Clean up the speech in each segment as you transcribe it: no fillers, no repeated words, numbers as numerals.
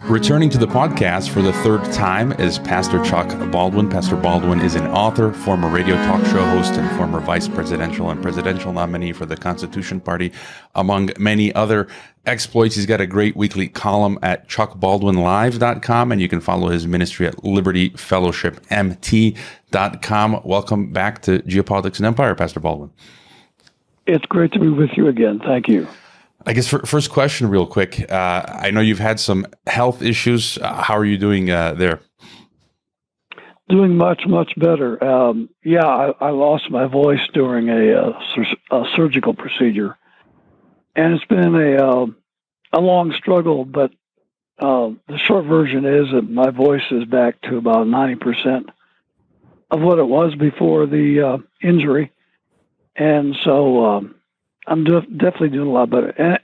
Returning to the podcast for the third time is Pastor Chuck Baldwin. Pastor Baldwin is an author, former radio talk show host, and former vice presidential and presidential nominee for the Constitution Party, among many other exploits. He's got a great weekly column at chuckbaldwinlive.com, and you can follow his ministry at libertyfellowshipmt.com. Welcome back to Geopolitics and Empire, Pastor Baldwin. It's great to be with you again. Thank you. I guess first question real quick. I know you've had some health issues. How are you doing there? Doing much better. I lost my voice during a surgical procedure. And it's been a long struggle, but the short version is that my voice is back to about 90% of what it was before the injury. And so I'm definitely doing a lot better. And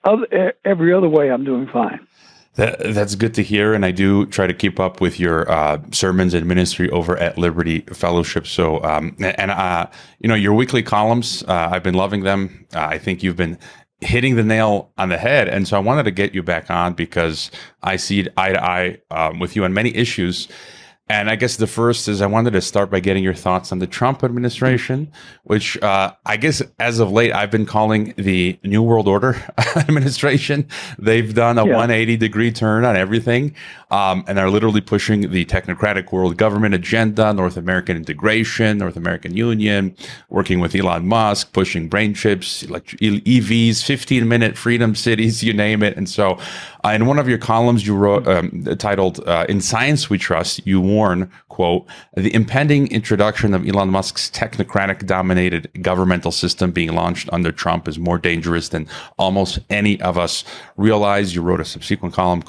every other way, I'm doing fine. That's good to hear. And I do try to keep up with your sermons and ministry over at Liberty Fellowship. So, your weekly columns, I've been loving them. I think you've been hitting the nail on the head. And so I wanted to get you back on because I see eye to eye with you on many issues. And I guess the first is I wanted to start by getting your thoughts on the Trump administration, which I guess as of late I've been calling the New World Order administration. They've done a 180-degree turn on everything and are literally pushing the technocratic world government agenda, North American integration, North American Union, working with Elon Musk, pushing brain chips, EVs, 15-minute freedom cities, you name it. And so in one of your columns you wrote titled "In Science We Trust," you warn, quote, "The impending introduction of Elon Musk's technocratic-dominated governmental system being launched under Trump is more dangerous than almost any of us realize." You wrote a subsequent column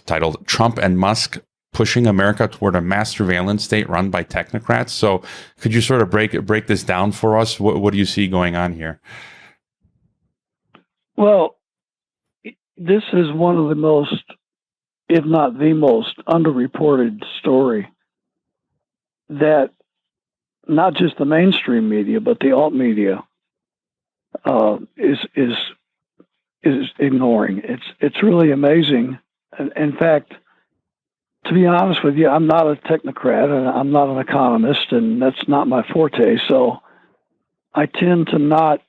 titled "Trump and Musk Pushing America Toward a Mass Surveillance State Run by Technocrats." So could you sort of break this down for us? What do you see going on here? Well, this is one of the most, if not the most, underreported story that not just the mainstream media, but the alt media is ignoring. It's really amazing. In fact, to be honest with you, I'm not a technocrat and I'm not an economist, and that's not my forte. So I tend to not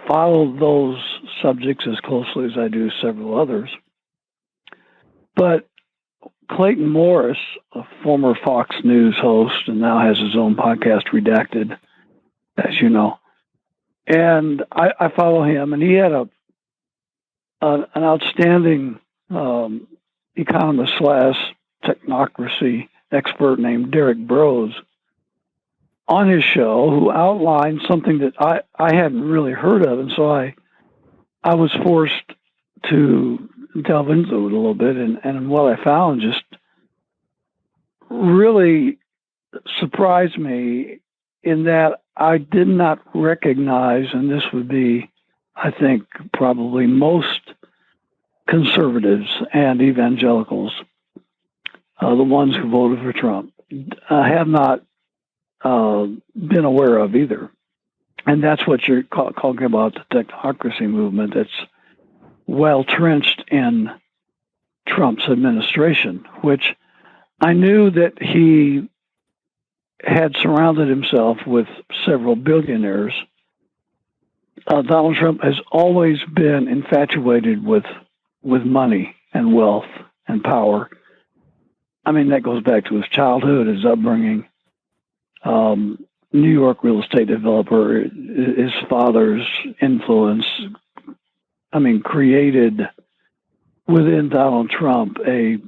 follow those subjects as closely as I do several others. But Clayton Morris, a former Fox News host and now has his own podcast, Redacted, as you know, and I follow him, and he had an outstanding economist / technocracy expert named Derek Bros on his show, who outlined something that I hadn't really heard of, and so I was forced to delve into it a little bit, and what I found just really surprised me in that I did not recognize, and this would be, I think, probably most conservatives and evangelicals, the ones who voted for Trump, have not been aware of either. And that's what you're talking about, the technocracy movement that's well-trenched in Trump's administration, which I knew that he had surrounded himself with several billionaires. Donald Trump has always been infatuated with money and wealth and power. I mean, that goes back to his childhood, his upbringing. New York real estate developer, his father's influence, created within Donald Trump I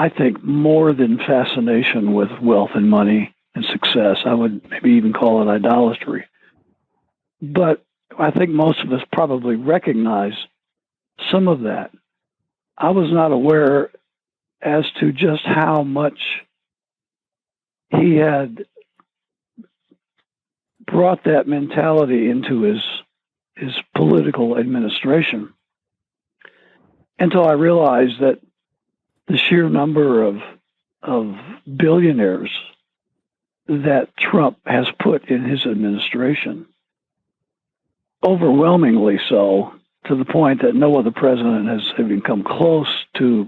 think, more than fascination with wealth and money and success. I would maybe even call it idolatry. But I think most of us probably recognize some of that. I was not aware as to just how much he had brought that mentality into his political administration until I realized that the sheer number of billionaires that Trump has put in his administration, overwhelmingly so, to the point that no other president has even come close to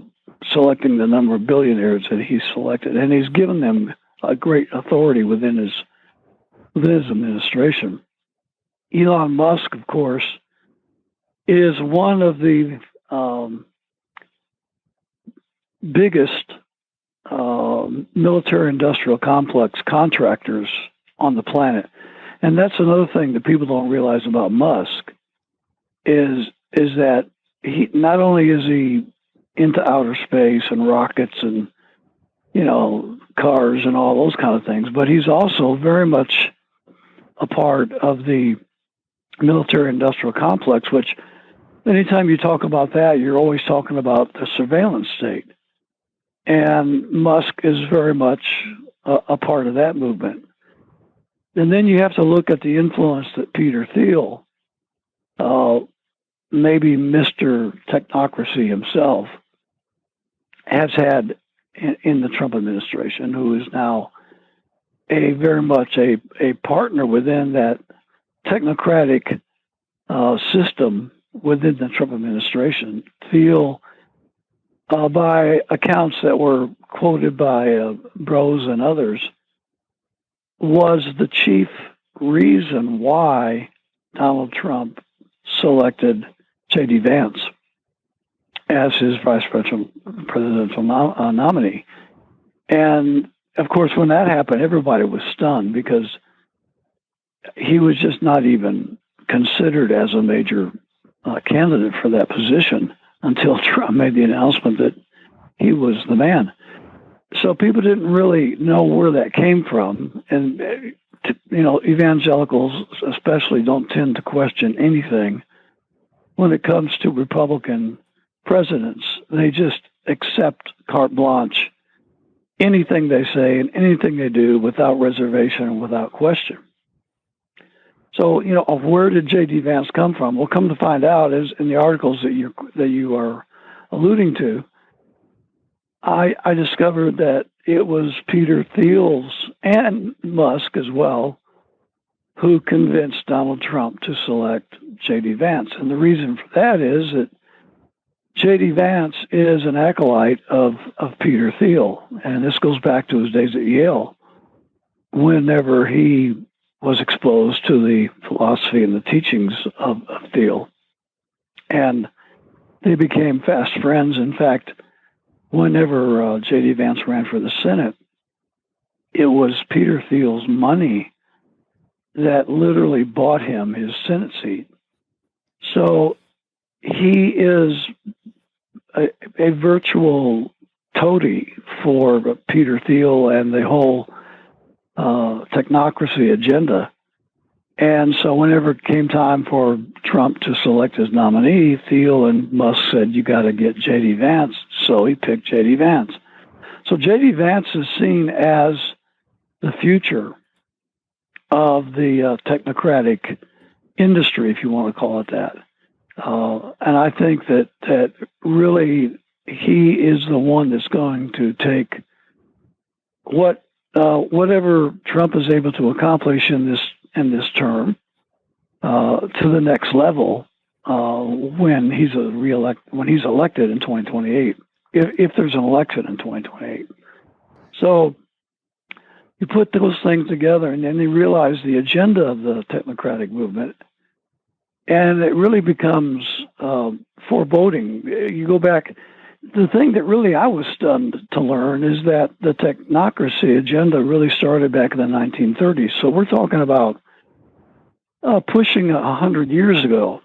selecting the number of billionaires that he's selected, and he's given them a great authority within his administration. Elon Musk, of course, is one of the biggest military-industrial complex contractors on the planet. And that's another thing that people don't realize about Musk is that he not only is he into outer space and rockets and, you know, cars and all those kind of things, but he's also very much a part of the military-industrial complex, which anytime you talk about that, you're always talking about the surveillance state. And Musk is very much a part of that movement. And then you have to look at the influence that Peter Thiel, maybe Mr. Technocracy himself, has had in the Trump administration, who is now very much a partner within that technocratic system within the Trump administration. Thiel, by accounts that were quoted by Bros and others, was the chief reason why Donald Trump selected J.D. Vance as his vice presidential nominee. And, of course, when that happened, everybody was stunned because he was just not even considered as a major candidate for that position until Trump made the announcement that he was the man. So people didn't really know where that came from. And, you know, evangelicals especially don't tend to question anything when it comes to Republican presidents. They just accept carte blanche anything they say and anything they do without reservation and without question. So, you know, of where did J.D. Vance come from? Well, come to find out, is in the articles that you are alluding to, I discovered that it was Peter Thiel's and Musk as well who convinced Donald Trump to select J.D. Vance. And the reason for that is that J.D. Vance is an acolyte of Peter Thiel. And this goes back to his days at Yale, whenever he was exposed to the philosophy and the teachings of Thiel. And they became fast friends. In fact, whenever J.D. Vance ran for the Senate, it was Peter Thiel's money that literally bought him his Senate seat. So he is a virtual toady for Peter Thiel and the whole technocracy agenda. And so whenever it came time for Trump to select his nominee, Thiel and Musk said, you got to get J.D. Vance. So he picked J.D. Vance. So J.D. Vance is seen as the future of the technocratic industry, if you want to call it that. And I think that really he is the one that's going to take whatever Trump is able to accomplish in this term to the next level when he's elected in 2028, if there's an election in 2028. So you put those things together, and then you realize the agenda of the technocratic movement, and it really becomes foreboding. You go back. The thing that really I was stunned to learn is that the technocracy agenda really started back in the 1930s. So we're talking about pushing 100 years ago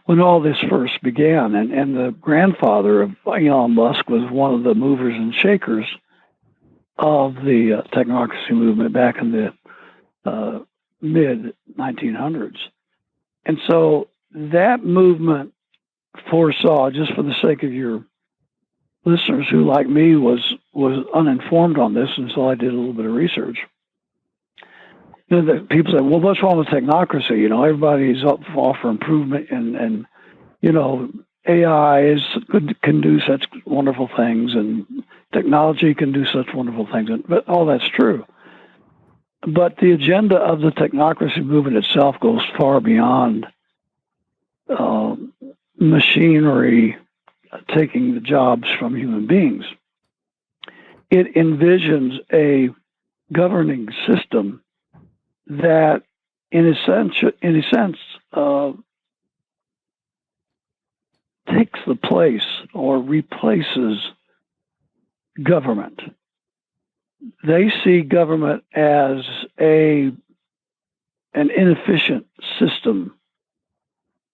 when all this first began. And the grandfather of Elon Musk was one of the movers and shakers of the technocracy movement back in the mid-1900s. And so that movement foresaw, just for the sake of your listeners who, like me, was uninformed on this, and so I did a little bit of research. You know, people say, well, what's wrong with technocracy? You know, everybody's up for improvement, and you know, AI can do such wonderful things, and technology can do such wonderful things, but all that's true. But the agenda of the technocracy movement itself goes far beyond machinery taking the jobs from human beings. It envisions a governing system that, in a sense, takes the place or replaces government. They see government as an inefficient system,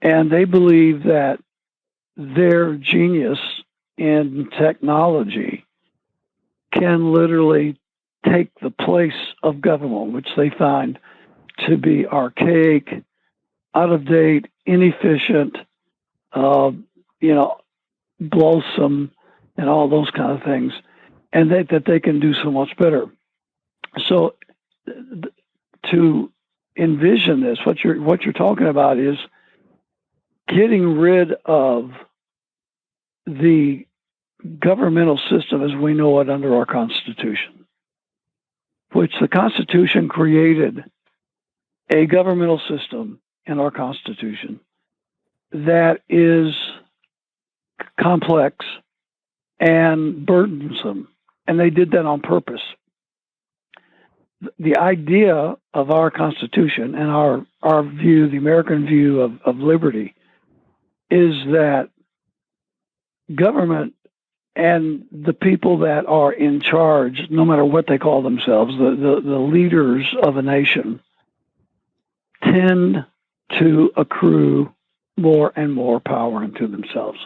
and they believe that their genius in technology can literally take the place of government, which they find to be archaic, out of date, inefficient, blowsome, and all those kind of things, and that they can do so much better. So, to envision this, what you're talking about is getting rid of the governmental system as we know it under our Constitution, which the Constitution created a governmental system in our Constitution that is complex and burdensome, and they did that on purpose. The idea of our Constitution and our view, the American view of liberty, is that government and the people that are in charge, no matter what they call themselves, the leaders of a nation, tend to accrue more and more power into themselves.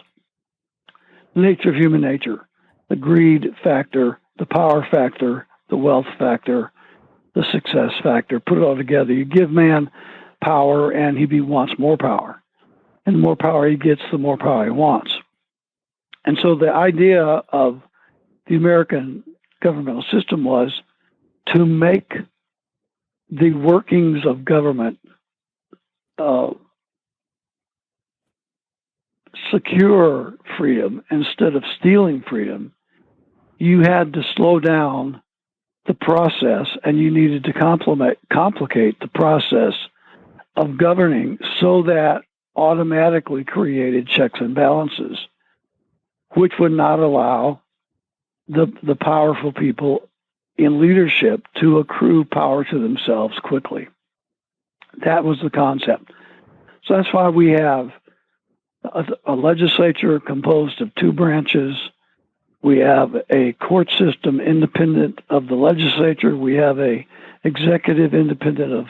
Nature of human nature, the greed factor, the power factor, the wealth factor, the success factor, put it all together. You give man power and he wants more power. And the more power he gets, the more power he wants. And so the idea of the American governmental system was to make the workings of government secure freedom instead of stealing freedom. You had to slow down the process, and you needed to complicate the process of governing so that automatically created checks and balances, which would not allow the powerful people in leadership to accrue power to themselves quickly. That was the concept. So that's why we have a legislature composed of two branches. We have a court system independent of the legislature. We have a executive independent of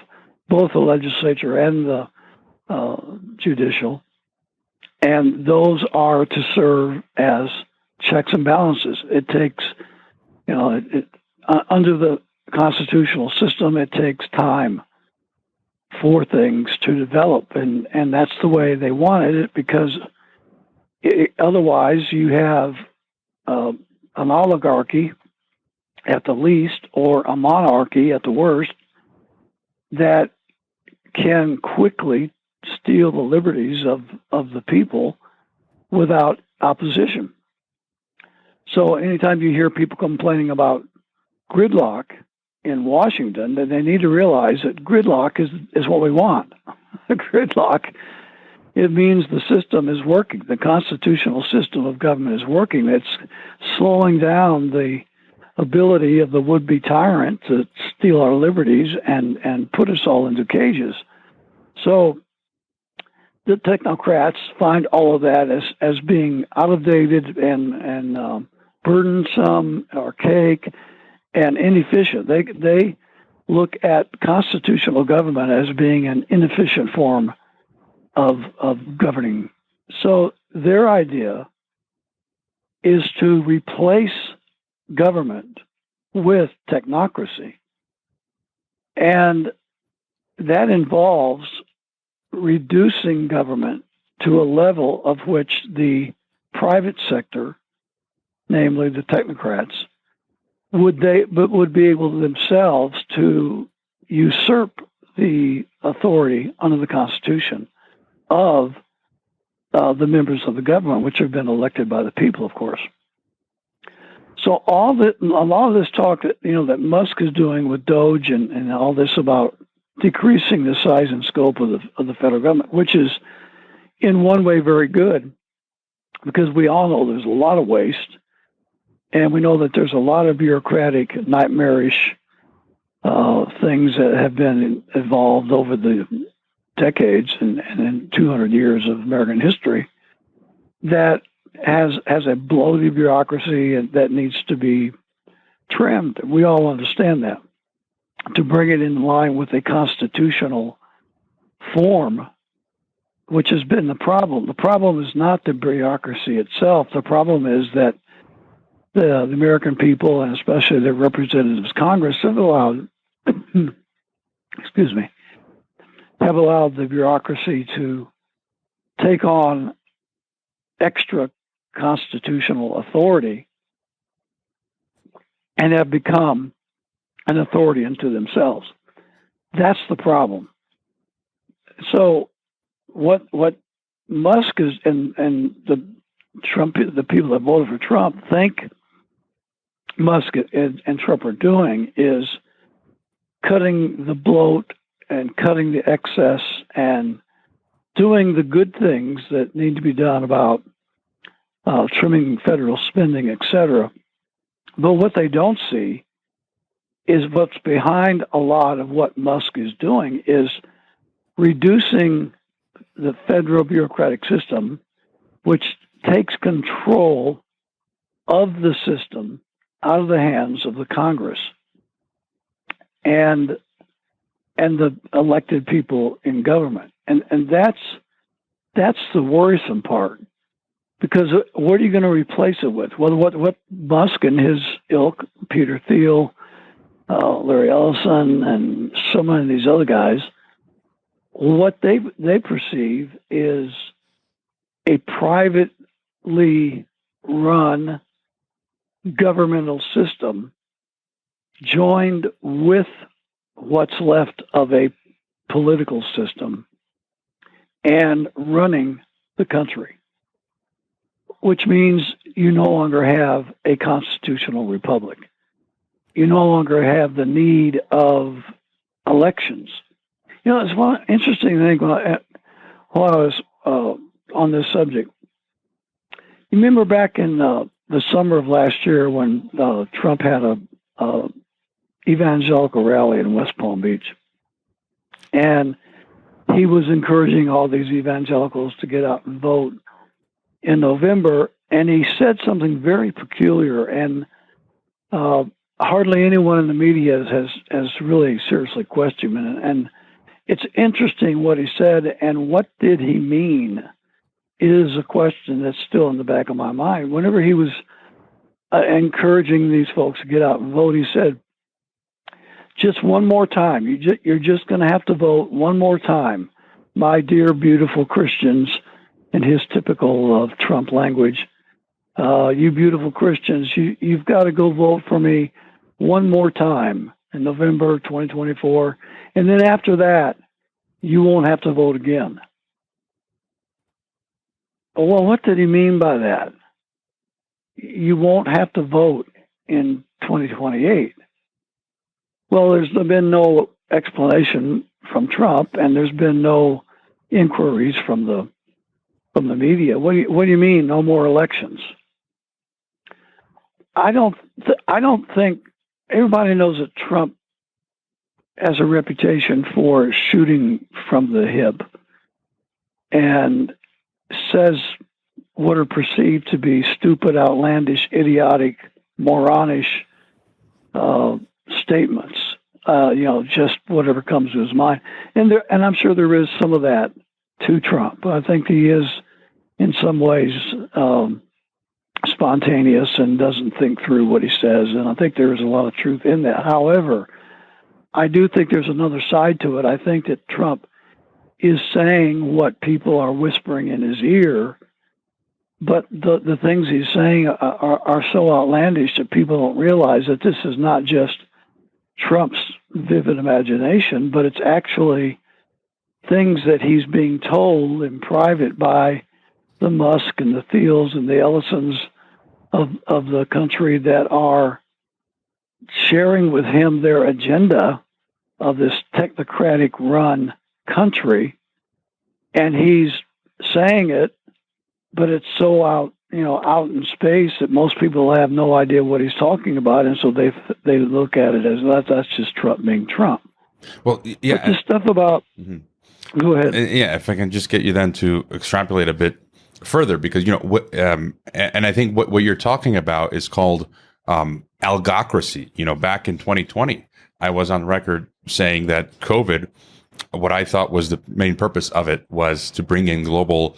both the legislature and the judicial. And those are to serve as checks and balances. It takes, under the constitutional system, it takes time for things to develop. And that's the way they wanted it, because otherwise you have an oligarchy at the least, or a monarchy at the worst, that can quickly steal the liberties of the people without opposition. So anytime you hear people complaining about gridlock in Washington, then they need to realize that gridlock is what we want. Gridlock, it means the system is working. The constitutional system of government is working. It's slowing down the ability of the would-be tyrant to steal our liberties and put us all into cages. So the technocrats find all of that as being outdated and burdensome, archaic, and inefficient. They look at constitutional government as being an inefficient form of governing. So their idea is to replace government with technocracy. And that involves reducing government to a level of which the private sector, namely the technocrats, would be able themselves to usurp the authority under the Constitution of the members of the government, which have been elected by the people, of course. So a lot of this talk that Musk is doing with Doge and all this about decreasing the size and scope of the federal government, which is in one way very good, because we all know there's a lot of waste, and we know that there's a lot of bureaucratic, nightmarish things that have been evolved over the decades and in 200 years of American history that has a bloated bureaucracy and that needs to be trimmed. We all understand that. To bring it in line with a constitutional form, which has been the problem. The problem is not the bureaucracy itself. The problem is that the American people, and especially the representatives Congress, have allowed, excuse me, have allowed the bureaucracy to take on extra constitutional authority and have become an authority unto themselves. That's the problem. So what Musk is and the people that voted for Trump think Musk and Trump are doing is cutting the bloat and cutting the excess and doing the good things that need to be done about trimming federal spending, etc. But what they don't see is what's behind a lot of what Musk is doing is reducing the federal bureaucratic system, which takes control of the system out of the hands of the Congress and the elected people in government. And that's the worrisome part. Because what are you going to replace it with? Well, what Musk and his ilk, Peter Thiel, Larry Ellison, and so many of these other guys, what they perceive is a privately run governmental system joined with what's left of a political system and running the country, which means you no longer have a constitutional republic. You no longer have the need of elections. You know, it's one interesting thing while I was on this subject. You remember back in the summer of last year when Trump had a evangelical rally in West Palm Beach, and he was encouraging all these evangelicals to get out and vote in November, and he said something very peculiar, and hardly anyone in the media has really seriously questioned it. And it's interesting what he said, and what did he mean is a question that's still in the back of my mind. Whenever he was encouraging these folks to get out and vote, he said, just one more time, you're just going to have to vote one more time, my dear, beautiful Christians, in his typical Trump language. You beautiful Christians, you've got to go vote for me one more time in November 2024. And then after that, you won't have to vote again. Well, what did he mean by that? You won't have to vote in 2028. Well, there's been no explanation from Trump, and there's been no inquiries from the media. What do you mean, no more elections? I don't think everybody knows that Trump has a reputation for shooting from the hip and says what are perceived to be stupid, outlandish, idiotic, moronish statements. Just whatever comes to his mind, and I'm sure there is some of that to Trump. I think he is, in some ways, spontaneous and doesn't think through what he says, and I think there is a lot of truth in that. However, I do think there's another side to it. I think that Trump is saying what people are whispering in his ear, but the things he's saying are so outlandish that people don't realize that this is not just Trump's vivid imagination, but it's actually things that he's being told in private by the Musk and the Thiels and the Ellisons of the country that are sharing with him their agenda of this technocratic run country. And he's saying it but it's so out, out in space that most people have no idea what he's talking about, and so they look at it as that's just Trump being Trump. Well, yeah. But the stuff about go ahead. Yeah, if I can just get you then to extrapolate a bit further, because and I think what you're talking about is called algocracy. Back in 2020, I was on record saying that COVID, what I thought was the main purpose of it was to bring in global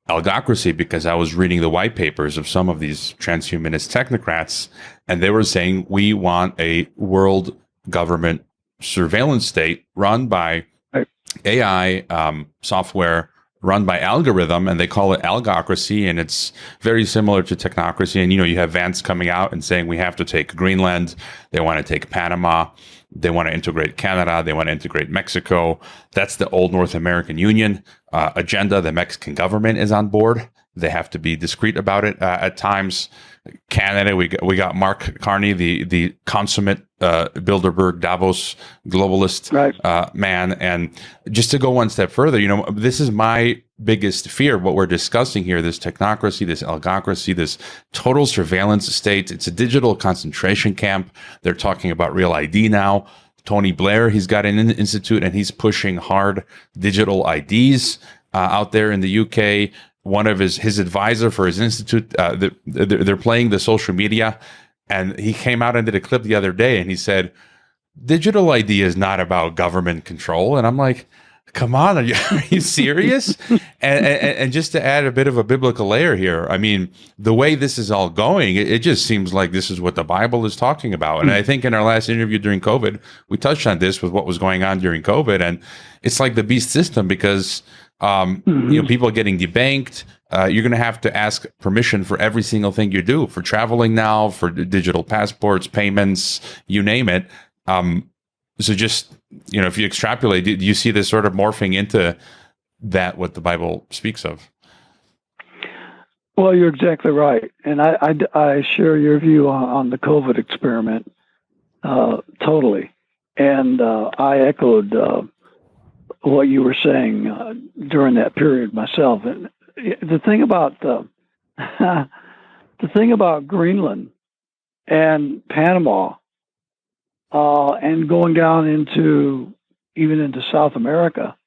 algocracy, because I was reading the white papers of some of these transhumanist technocrats, and they were saying we want a world government surveillance state run by AI software, run by algorithm, and they call it algocracy, and it's very similar to technocracy. And you have Vance coming out and saying we have to take Greenland, they want to take Panama, they want to integrate Canada, they want to integrate Mexico. That's the old North American Union agenda. The Mexican government is on board. They have to be discreet about it at times. Canada, we got Mark Carney, the consummate Bilderberg Davos globalist man. And just to go one step further, this is my biggest fear. What we're discussing here, this technocracy, this algocracy, this total surveillance state. It's a digital concentration camp. They're talking about real ID now. Tony Blair, he's got an institute, and he's pushing hard digital IDs out there in the UK. One of his advisor for his institute, they're playing the social media, and he came out and did a clip the other day, and he said, digital ID is not about government control. And I'm like, come on, are you serious? and just to add a bit of a biblical layer here, I mean, the way this is all going, it just seems like this is what the Bible is talking about. And I think in our last interview during COVID, we touched on this with what was going on during COVID, and it's like the beast system, because people getting debanked. You're going to have to ask permission for every single thing you do, for traveling now, for digital passports, payments, you name it. So just, if you extrapolate, do you see this sort of morphing into that, what the Bible speaks of? Well, you're exactly right. And I share your view on the COVID experiment totally. And I echoed what you were saying during that period myself. And the thing about Greenland and Panama and going down into South America,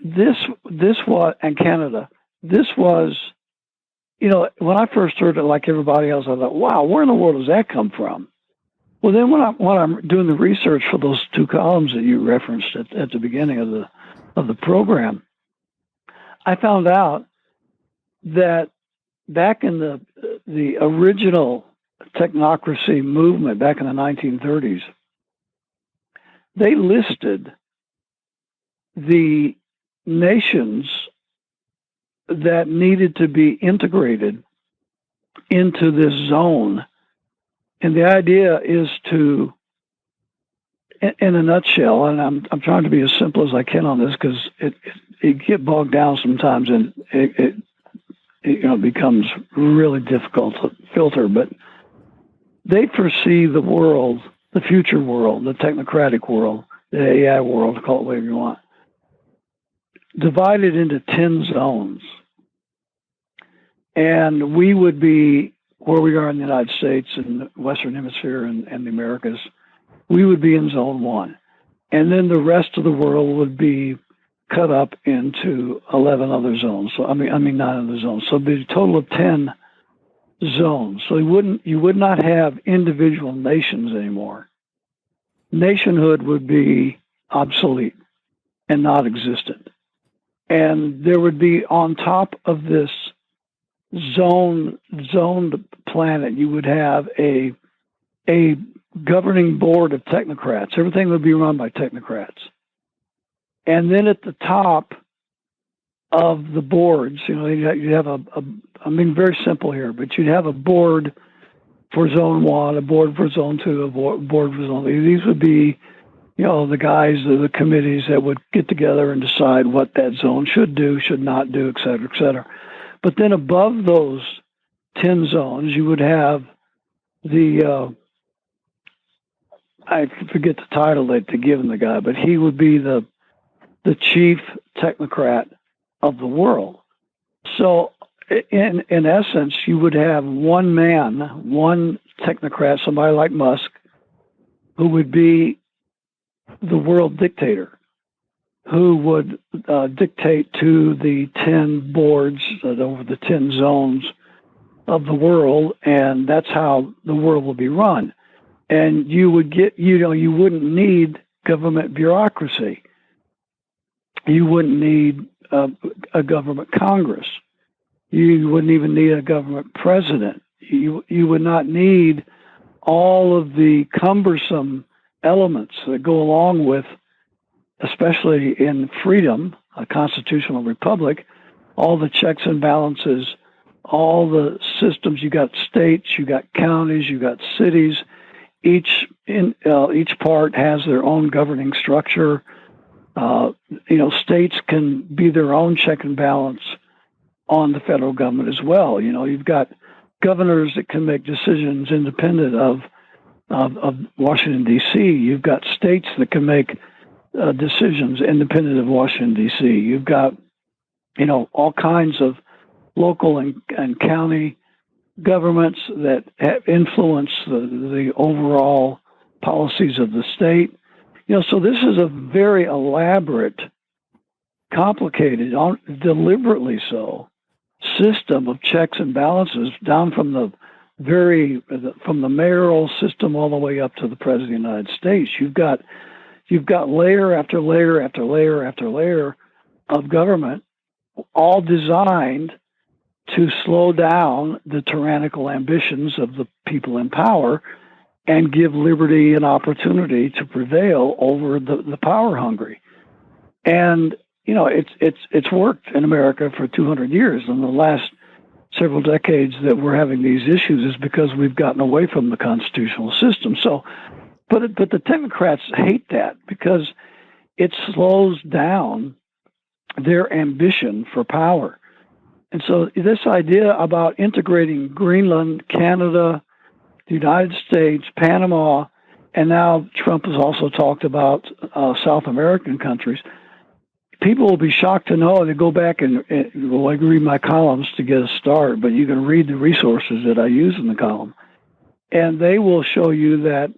this was, and Canada, this was, when I first heard it, like everybody else, I thought, wow, where in the world does that come from? Well, then when I'm doing the research for those two columns that you referenced at the beginning of the program, I found out that back in the original technocracy movement back in the 1930s, they listed the nations that needed to be integrated into this zone. And the idea is to, in a nutshell, and I'm trying to be as simple as I can on this, because it get bogged down sometimes, and it becomes really difficult to filter. But they foresee the world, the future world, the technocratic world, the AI world, call it whatever you want, divided into 10 zones. And we would be, where we are in the United States and the Western Hemisphere and the Americas, we would be in zone 1. And then the rest of the world would be cut up into 11 other zones. So, I mean 9 other zones. So it'd be a total of 10 zones. So you would not have individual nations anymore. Nationhood would be obsolete and not existent. And there would be, on top of this zoned planet, you would have a governing board of technocrats. Everything would be run by technocrats. And then at the top of the boards, you have very simple here, but you'd have a board for zone 1, a board for zone 2, a board for zone 3. These would be, the guys of the committees that would get together and decide what that zone should do, should not do, et cetera, et cetera. But then above those 10 zones, you would have I forget the title that they'd given the guy, but he would be the chief technocrat of the world. So, in essence, you would have one man, one technocrat, somebody like Musk, who would be the world dictator, who would dictate to the 10 boards over the 10 zones of the world, and that's how the world will be run. And you would get, you wouldn't need government bureaucracy. You wouldn't need a government Congress. You wouldn't even need a government president. You would not need all of the cumbersome elements that go along with, especially in freedom, a constitutional republic, all the checks and balances, all the systems. You got states, you got counties, you got cities. Each part has their own governing structure. States can be their own check and balance on the federal government as well. You've got governors that can make decisions independent of Washington, D.C. You've got states that can make decisions independent of Washington, D.C. You've got, all kinds of local and county governments that have influenced the overall policies of the state. So this is a very elaborate, complicated, deliberately so, system of checks and balances down from the mayoral system all the way up to the president of the United States. You've got layer after layer after layer after layer of government, all designed to slow down the tyrannical ambitions of the people in power and give liberty and opportunity to prevail over the power hungry. And it's worked in America for 200 years. And the last several decades that we're having these issues is because we've gotten away from the constitutional system. So, but the technocrats hate that because it slows down their ambition for power. And so this idea about integrating Greenland, Canada, the United States, Panama, and now Trump has also talked about South American countries. People will be shocked to know, they go back and I can read my columns to get a start, but you can read the resources that I use in the column. And they will show you that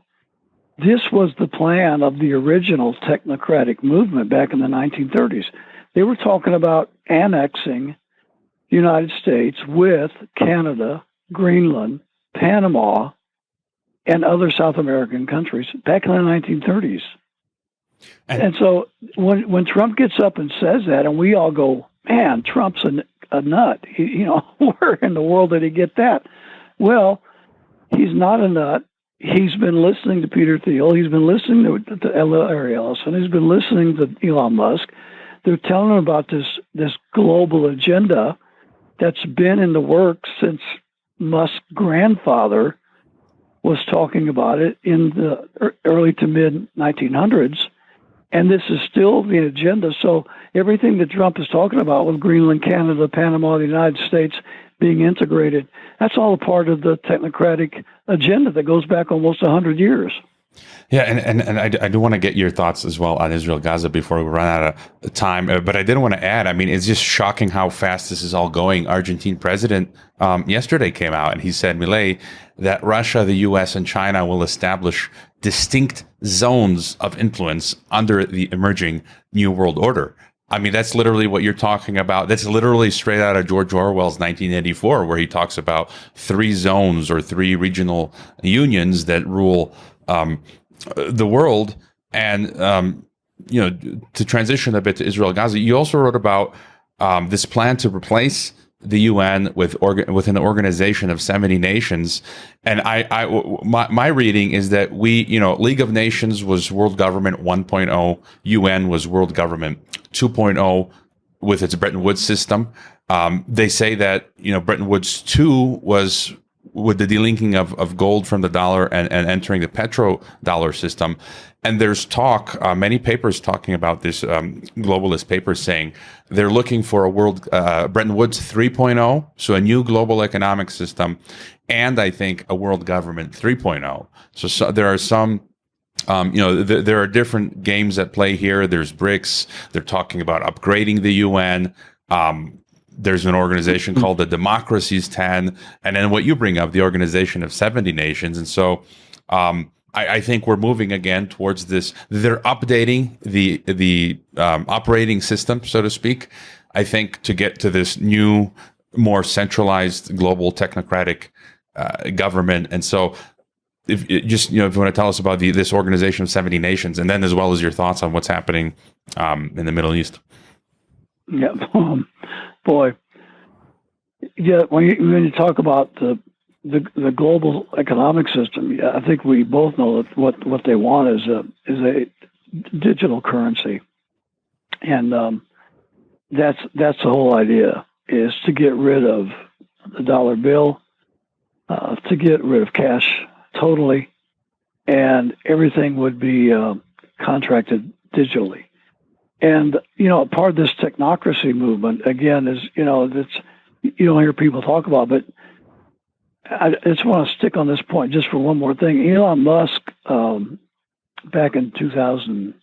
this was the plan of the original technocratic movement back in the 1930s. They were talking about annexing the United States with Canada, Greenland, Panama, and other South American countries back in the 1930s. And so when Trump gets up and says that, and we all go, man, Trump's a nut. Where in the world did he get that? Well, he's not a nut. He's been listening to Peter Thiel. He's been listening to Larry Ellison. He's been listening to Elon Musk. They're telling him about this global agenda that's been in the works since Musk's grandfather was talking about it in the early to mid 1900s. And this is still the agenda. So everything that Trump is talking about with Greenland, Canada, Panama, the United States being integrated, that's all a part of the technocratic agenda that goes back almost 100 years. Yeah, and I do want to get your thoughts as well on Israel-Gaza before we run out of time. But I did want to add, it's just shocking how fast this is all going. Argentine president yesterday came out and he said, Milei, that Russia, the U.S., and China will establish distinct zones of influence under the emerging New World Order. That's literally what you're talking about. That's literally straight out of George Orwell's 1984, where he talks about 3 zones or 3 regional unions that rule the world. And, to transition a bit to Israel-Gaza, you also wrote about this plan to replace the UN with an organization of 70 nations. And my reading is that League of Nations was world government 1.0, UN was world government 2.0 with its Bretton Woods system. They say that, Bretton Woods 2 was with the delinking of gold from the dollar and entering the petrodollar system. And there's talk, many papers talking about this, globalist papers saying they're looking for a world, Bretton Woods 3.0, so a new global economic system, and I think a world government 3.0. So there are some, there are different games at play here. There's BRICS. They're talking about upgrading the UN. there's an organization called the Democracy's 10, and then what you bring up, the Organization of 70 Nations. And so I think we're moving again towards this. They're updating the operating system, so to speak, I think, to get to this new, more centralized global technocratic government. And so if you want to tell us about this Organization of 70 Nations, and then as well as your thoughts on what's happening in the Middle East. Yeah, boy. Yeah, when you talk about the global economic system, I think we both know that what they want is a digital currency, and that's the whole idea, is to get rid of the dollar bill, to get rid of cash totally, and everything would be contracted digitally. And part of this technocracy movement again is that's you don't hear people talk about, but I just want to stick on this point just for one more thing. Elon Musk, back in 2000,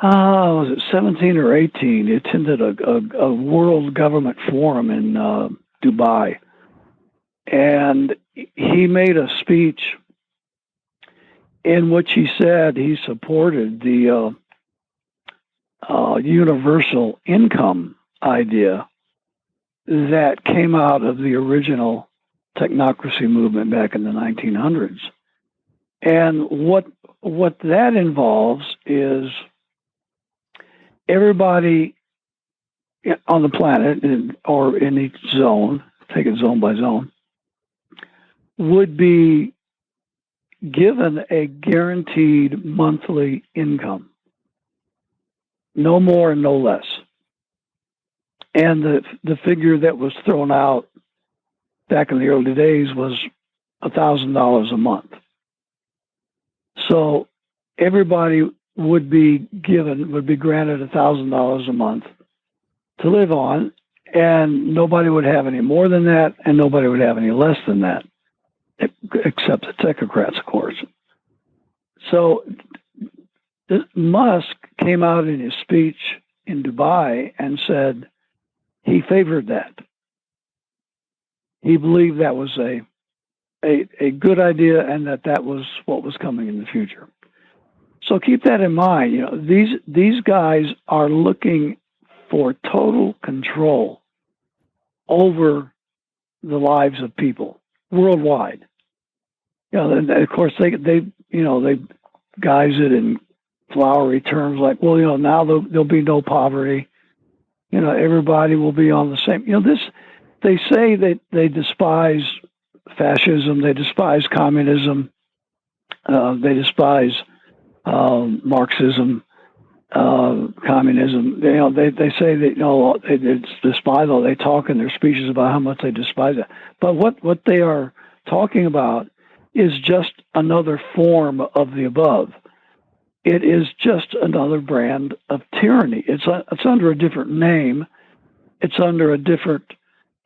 was it 17 or 18? He attended a World Government Forum in Dubai, and he made a speech in which he said he supported the universal income idea that came out of the original technocracy movement back in the 1900s. And what that involves is everybody on the planet, or in each zone, take it zone by zone, would be given a guaranteed monthly income. No more and no less. And the figure that was thrown out back in the early days was $1,000 a month. So everybody would be granted $1,000 a month to live on, and nobody would have any more than that, and nobody would have any less than that, except the technocrats, of course. So Musk came out in his speech in Dubai and said he favored that. He believed that was a good idea, and that was what was coming in the future. So keep that in mind. These guys are looking for total control over the lives of people worldwide. And of course they guise it in flowery terms like, well, now there'll be no poverty. Everybody will be on the same. They say that they despise fascism, they despise communism, they despise Marxism, communism. They say that they despise all. They talk in their speeches about how much they despise it. But what they are talking about is just another form of the above. It is just another brand of tyranny. It's under a different name. It's under a different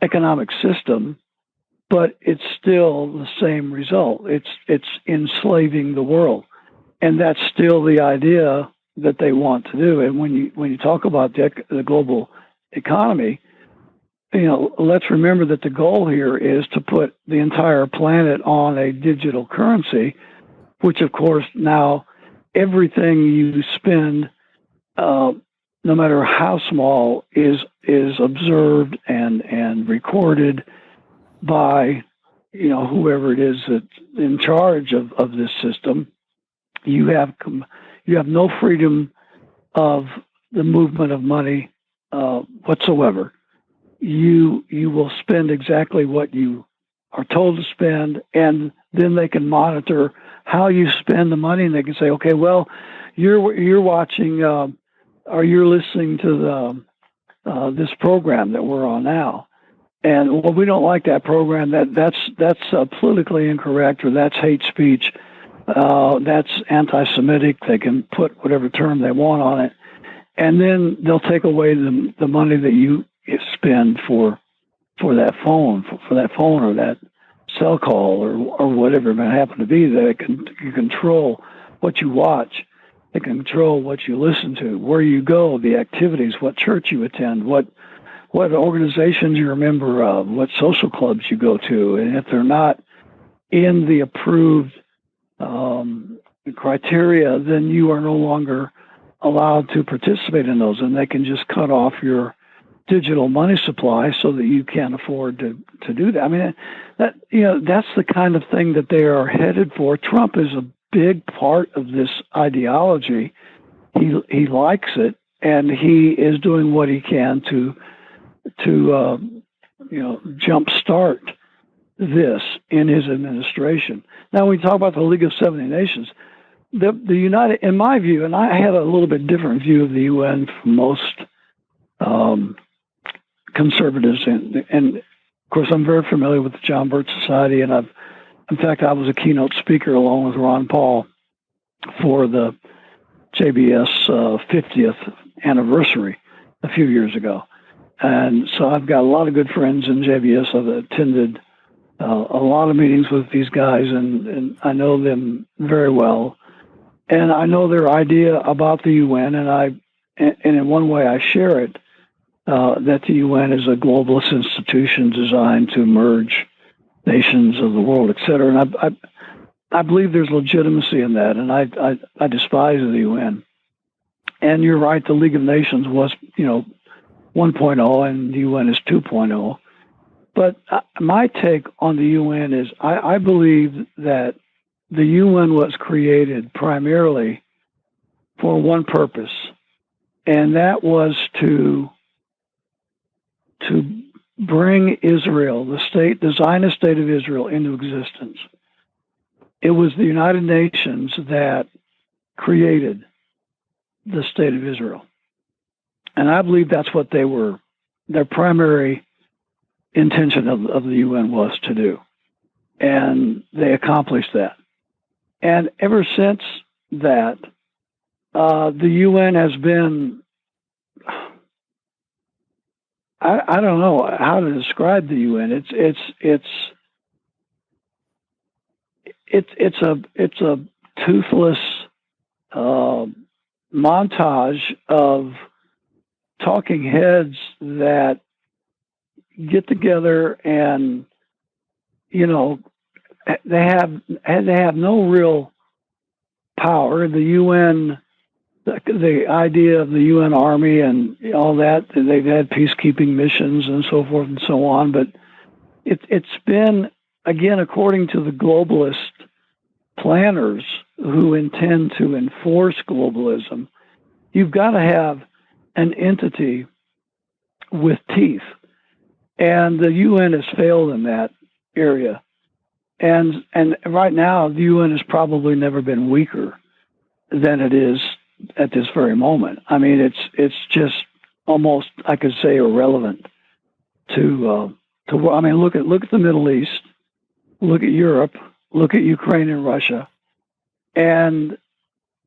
economic system, but it's still the same result. It's enslaving the world, and that's still the idea that they want to do. And when you talk about the global economy, let's remember that the goal here is to put the entire planet on a digital currency, which of course now everything you spend, no matter how small, is observed and recorded by whoever it is that's in charge of this system. You have no freedom of the movement of money whatsoever. You will spend exactly what you are told to spend, and then they can monitor how you spend the money, and they can say, okay, well, you're watching or you're listening to this program that we're on now, and well, we don't like that program. That's politically incorrect, or that's hate speech. That's anti-Semitic. They can put whatever term they want on it, and then they'll take away the money that you spend for that phone, for that phone or that cell call or whatever it may happen to be. They can control what you watch. They can control what you listen to, where you go, the activities, what church you attend, what what organizations you're a member of, what social clubs you go to, and if they're not in the approved criteria, then you are no longer allowed to participate in those, and they can just cut off your digital money supply so that you can't afford to do that. I mean, that's the kind of thing that they are headed for. Trump is a big part of this ideology. He likes it, and he is doing what he can to jumpstart this in his administration. Now, when we talk about the League of 70 Nations, the United, in my view, and I have a little bit different view of the UN from most conservatives, and of course, I'm very familiar with the John Birch Society, and in fact, I was a keynote speaker along with Ron Paul for the JBS 50th anniversary a few years ago. And so I've got a lot of good friends in JBS. I've attended a lot of meetings with these guys, and I know them very well. And I know their idea about the UN, and in one way I share it, that the UN is a globalist institution designed to merge nations of the world, et cetera. And I believe there's legitimacy in that, and I despise the UN. And you're right, the League of Nations was, 1.0, and the UN is 2.0. But my take on the UN is I believe that the UN was created primarily for one purpose, and that was to bring Israel, the Zionist state of Israel, into existence. It was the United Nations that created the state of Israel. And I believe that's what their primary intention of the UN was to do. And they accomplished that. And ever since that, the UN has been, I don't know how to describe the UN. It's a toothless montage of talking heads that get together and they have no real power. The UN, the idea of the UN Army and all that, they've had peacekeeping missions and so forth and so on, but it's been, again, according to the globalist planners who intend to enforce globalism, you've got to have an entity with teeth. And the UN has failed in that area. And right now, the UN has probably never been weaker than it is at this very moment. I mean, it's just almost, I could say, irrelevant to I mean, look at the Middle East, look at Europe, look at Ukraine and Russia, and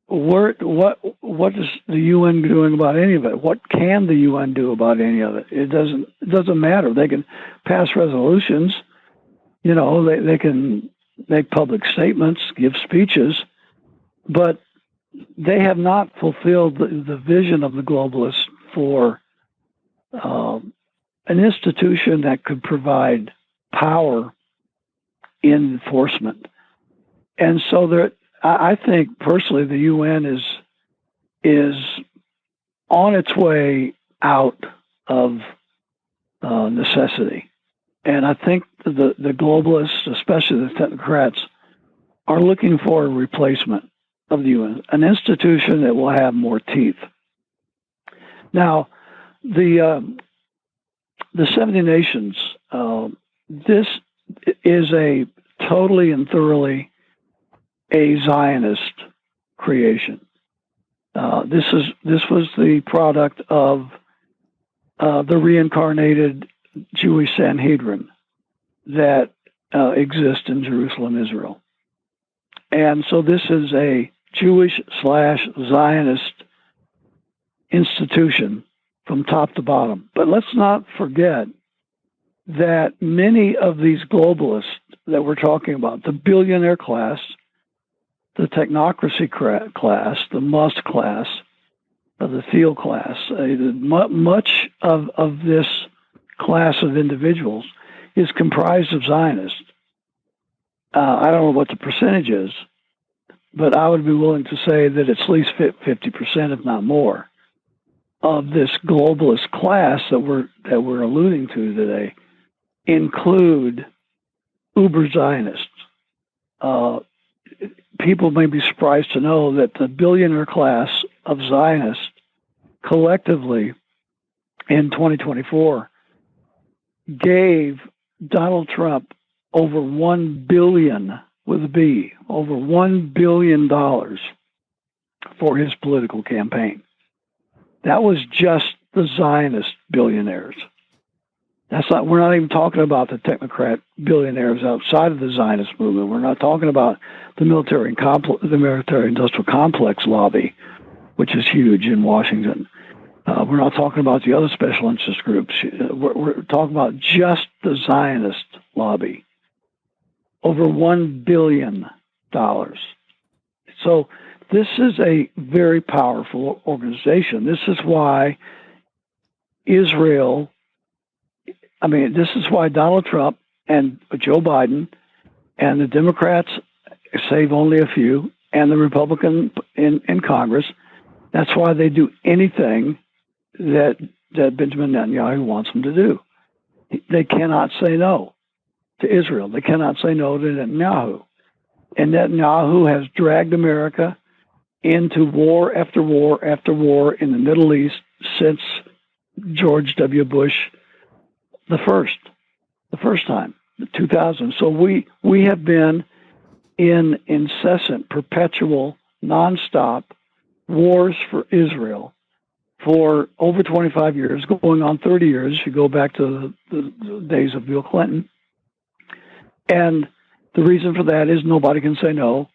what is the UN doing about any of it? What can the UN do about any of it? It doesn't matter. They can pass resolutions, they can make public statements, give speeches, but they have not fulfilled the vision of the globalists for an institution that could provide power in enforcement. And so I think personally the UN is on its way out of necessity. And I think the globalists, especially the technocrats, are looking for a replacement of the UN, an institution that will have more teeth. Now, the 70 Nations, this is a totally and thoroughly a Zionist creation. This was the product of the reincarnated Jewish Sanhedrin that exists in Jerusalem, Israel. And so this is a Jewish/Zionist institution from top to bottom. But let's not forget that many of these globalists that we're talking about, the billionaire class, the technocracy class, the Musk class, the Thiel class, much of this class of individuals is comprised of Zionists. I don't know what the percentage is, but I would be willing to say that it's at least 50%, if not more, of this globalist class that we're alluding to today include uber Zionists. People may be surprised to know that the billionaire class of Zionists collectively in 2024 gave Donald Trump over $1 billion with a B, over $1 billion for his political campaign. That was just the Zionist billionaires. We're not even talking about the technocrat billionaires outside of the Zionist movement. We're not talking about the military industrial complex lobby, which is huge in Washington. We're not talking about the other special interest groups. We're talking about just the Zionist lobby. Over $1 billion. So this is a very powerful organization. This is why this is why Donald Trump and Joe Biden and the Democrats, save only a few, and the Republican in Congress, that's why they do anything that Benjamin Netanyahu wants them to do. They cannot say no to Israel. They cannot say no to Netanyahu. And Netanyahu has dragged America into war after war after war in the Middle East since George W. Bush the first time, 2000. So we have been in incessant, perpetual, nonstop wars for Israel for over 25 years, going on 30 years. You go back to the days of Bill Clinton. And the reason for that is nobody can say no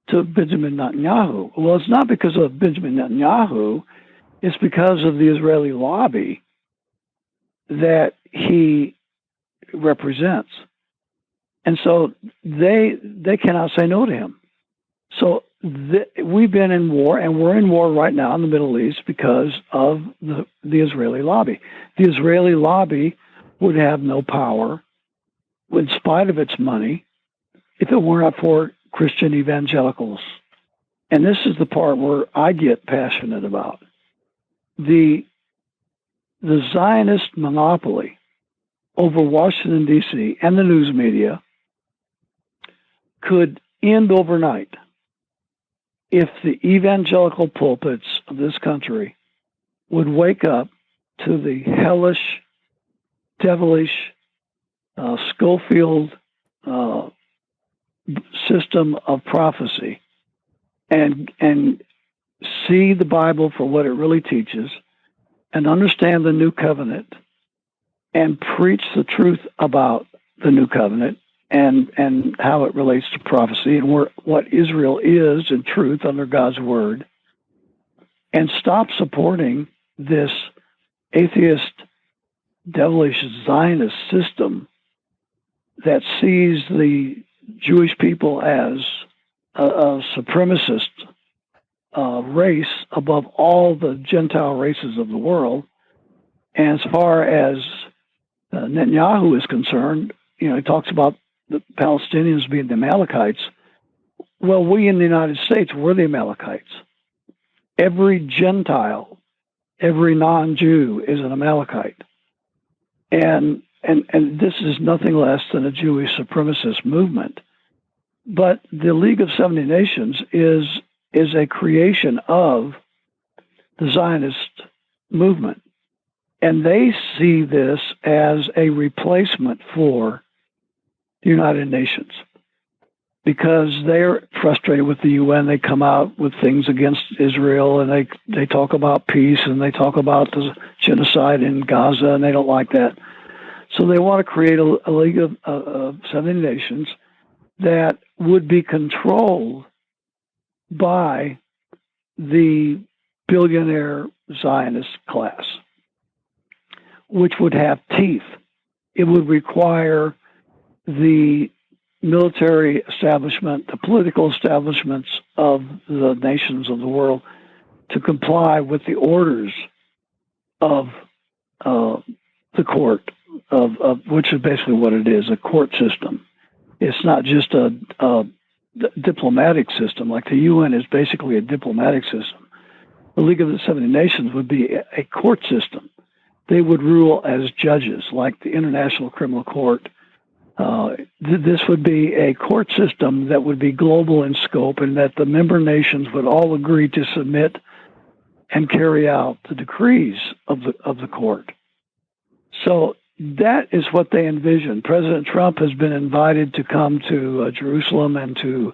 to Benjamin Netanyahu. Well, it's not because of Benjamin Netanyahu. It's because of the Israeli lobby that he represents. And so they cannot say no to him. So we've been in war, and we're in war right now in the Middle East because of the Israeli lobby. The Israeli lobby would have no power, in spite of its money, if it were not for Christian evangelicals. And this is the part where I get passionate about. The Zionist monopoly over Washington, D.C. and the news media could end overnight if the evangelical pulpits of this country would wake up to the hellish, devilish, Scofield system of prophecy and see the Bible for what it really teaches and understand the new covenant and preach the truth about the new covenant and how it relates to prophecy and what Israel is in truth under God's word, and stop supporting this atheist, devilish Zionist system that sees the Jewish people as a supremacist race above all the Gentile races of the world. And as far as Netanyahu is concerned, he talks about the Palestinians being the Amalekites. Well, we in the United States, we're the Amalekites. Every Gentile, every non-Jew is an Amalekite. And this is nothing less than a Jewish supremacist movement. But the League of 70 Nations is a creation of the Zionist movement. And they see this as a replacement for the United Nations because they're frustrated with the UN. They come out with things against Israel, and they talk about peace, and they talk about the genocide in Gaza, and they don't like that. So they want to create a League of 70 Nations that would be controlled by the billionaire Zionist class, which would have teeth. It would require the military establishment, the political establishments of the nations of the world to comply with the orders of the court of which is basically what it is, a court system. It's not just a diplomatic system. Like the UN is basically a diplomatic system. The League of the 70 Nations would be a court system. They would rule as judges, like the International Criminal Court. This would be a court system that would be global in scope, and that the member nations would all agree to submit and carry out the decrees of the court. So that is what they envision. President Trump has been invited to come to Jerusalem and to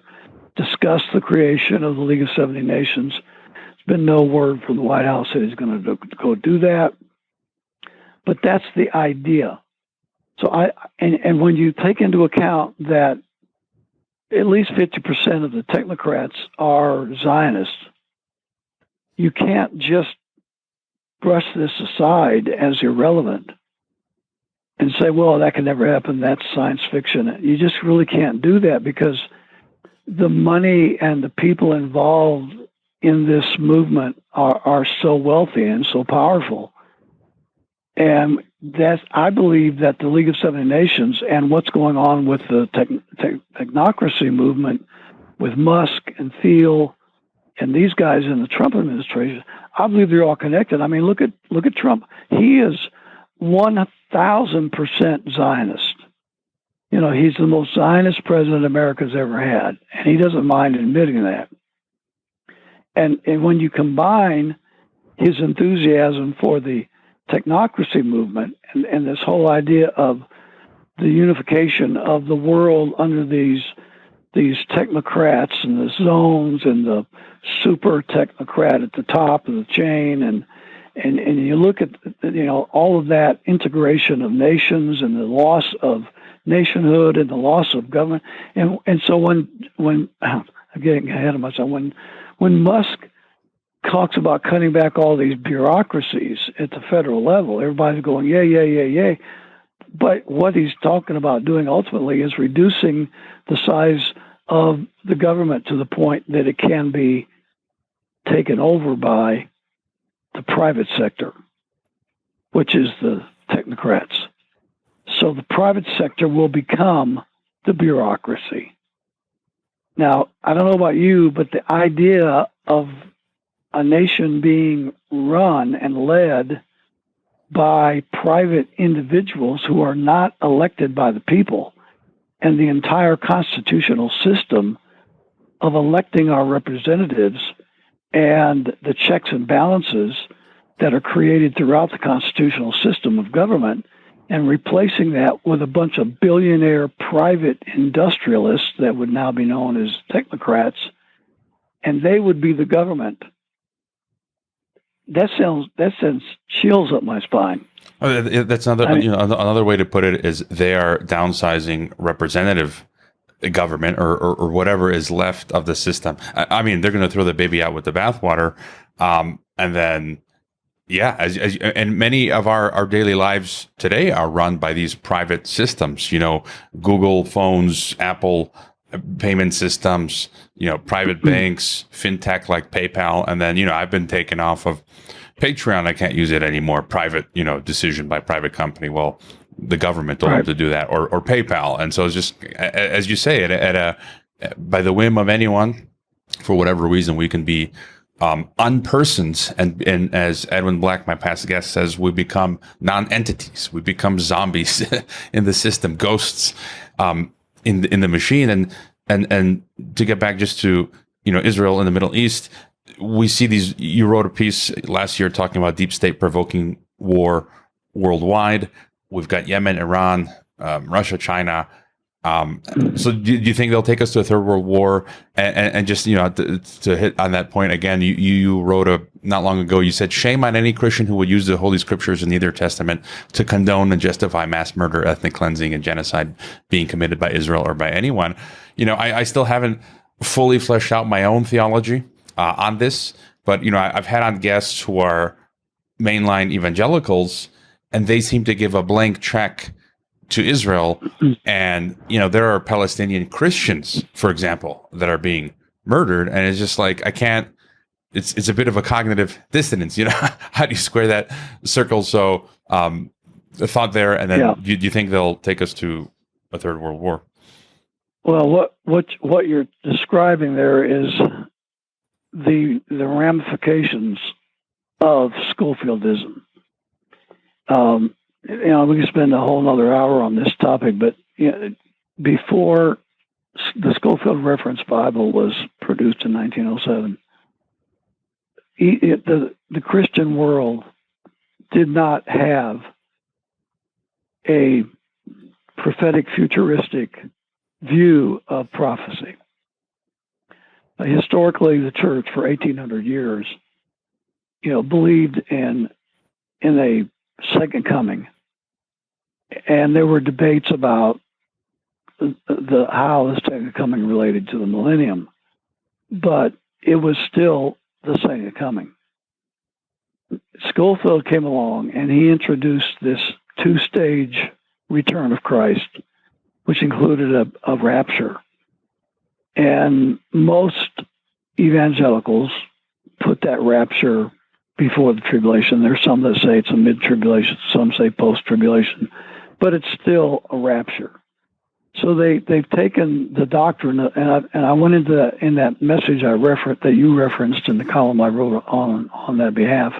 discuss the creation of the League of 70 Nations. There's been no word from the White House that he's going to go do that. But that's the idea. So and when you take into account that at least 50% of the technocrats are Zionists, you can't just brush this aside as irrelevant and say, well, that can never happen, that's science fiction. You just really can't do that, because the money and the people involved in this movement are so wealthy and so powerful. And I believe that the League of 70 Nations and what's going on with the technocracy movement with Musk and Thiel and these guys in the Trump administration, I believe they're all connected. I mean, look at Trump. He is 1,000% Zionist. You know, he's the most Zionist president America's ever had, and he doesn't mind admitting that. And when you combine his enthusiasm for the technocracy movement and this whole idea of the unification of the world under these technocrats and the zones and the super technocrat at the top of the chain, and you look at, you know, all of that integration of nations and the loss of nationhood and the loss of government, and so when I'm getting ahead of myself, when Musk talks about cutting back all these bureaucracies at the federal level, everybody's going, yay. But what he's talking about doing ultimately is reducing the size of the government to the point that it can be taken over by the private sector, which is the technocrats. So the private sector will become the bureaucracy. Now, I don't know about you, but the idea of a nation being run and led by private individuals who are not elected by the people, and the entire constitutional system of electing our representatives and the checks and balances that are created throughout the constitutional system of government, and replacing that with a bunch of billionaire private industrialists that would now be known as technocrats, and they would be the government. That sends chills up my spine. That's another way to put it is they are downsizing representative government or whatever is left of the system. I mean, they're going to throw the baby out with the bathwater, and then and many of our daily lives today are run by these private systems. You know, Google phones, Apple payment systems, you know, private banks, fintech like PayPal, and then, you know, I've been taken off of Patreon. I can't use it anymore. Private, you know, decision by private company. Well, the government told them to do that, or PayPal, and so it's just, as you say, by the whim of anyone, for whatever reason, we can be unpersons, and as Edwin Black, my past guest, says, we become non-entities. We become zombies in the system, ghosts in the machine. And to get back just to, you know, Israel and the Middle East, we see these. You wrote a piece last year talking about deep state provoking war worldwide. We've got Yemen, Iran, Russia, China. So do you think they'll take us to a third world war? And just, you know, to hit on that point again, you wrote not long ago, you said, shame on any Christian who would use the Holy Scriptures in either Testament to condone and justify mass murder, ethnic cleansing, and genocide being committed by Israel or by anyone. You know, I still haven't fully fleshed out my own theology on this, but, you know, I've had on guests who are mainline evangelicals, and they seem to give a blank check to Israel. And, you know, there are Palestinian Christians, for example, that are being murdered. And it's just like, I can't, it's a bit of a cognitive dissonance, you know, how do you square that circle? So, a thought there, and then Yeah. do you think they'll take us to a third world war? Well, what you're describing there is the ramifications of Scofieldism. We could spend a whole other hour on this topic, but before the Scofield Reference Bible was produced in 1907, the Christian world did not have a prophetic, futuristic view of prophecy. Historically, the church for 1,800 years, believed in a second coming, and there were debates about how the second coming related to the millennium, but it was still the second coming. Scofield came along and he introduced this two-stage return of Christ, which included a rapture. And most evangelicals put that rapture before the tribulation. There's some that say it's a mid-tribulation, some say post-tribulation, but it's still a rapture. So they've taken the doctrine, and I went into that in that message that you referenced in the column I wrote on that behalf.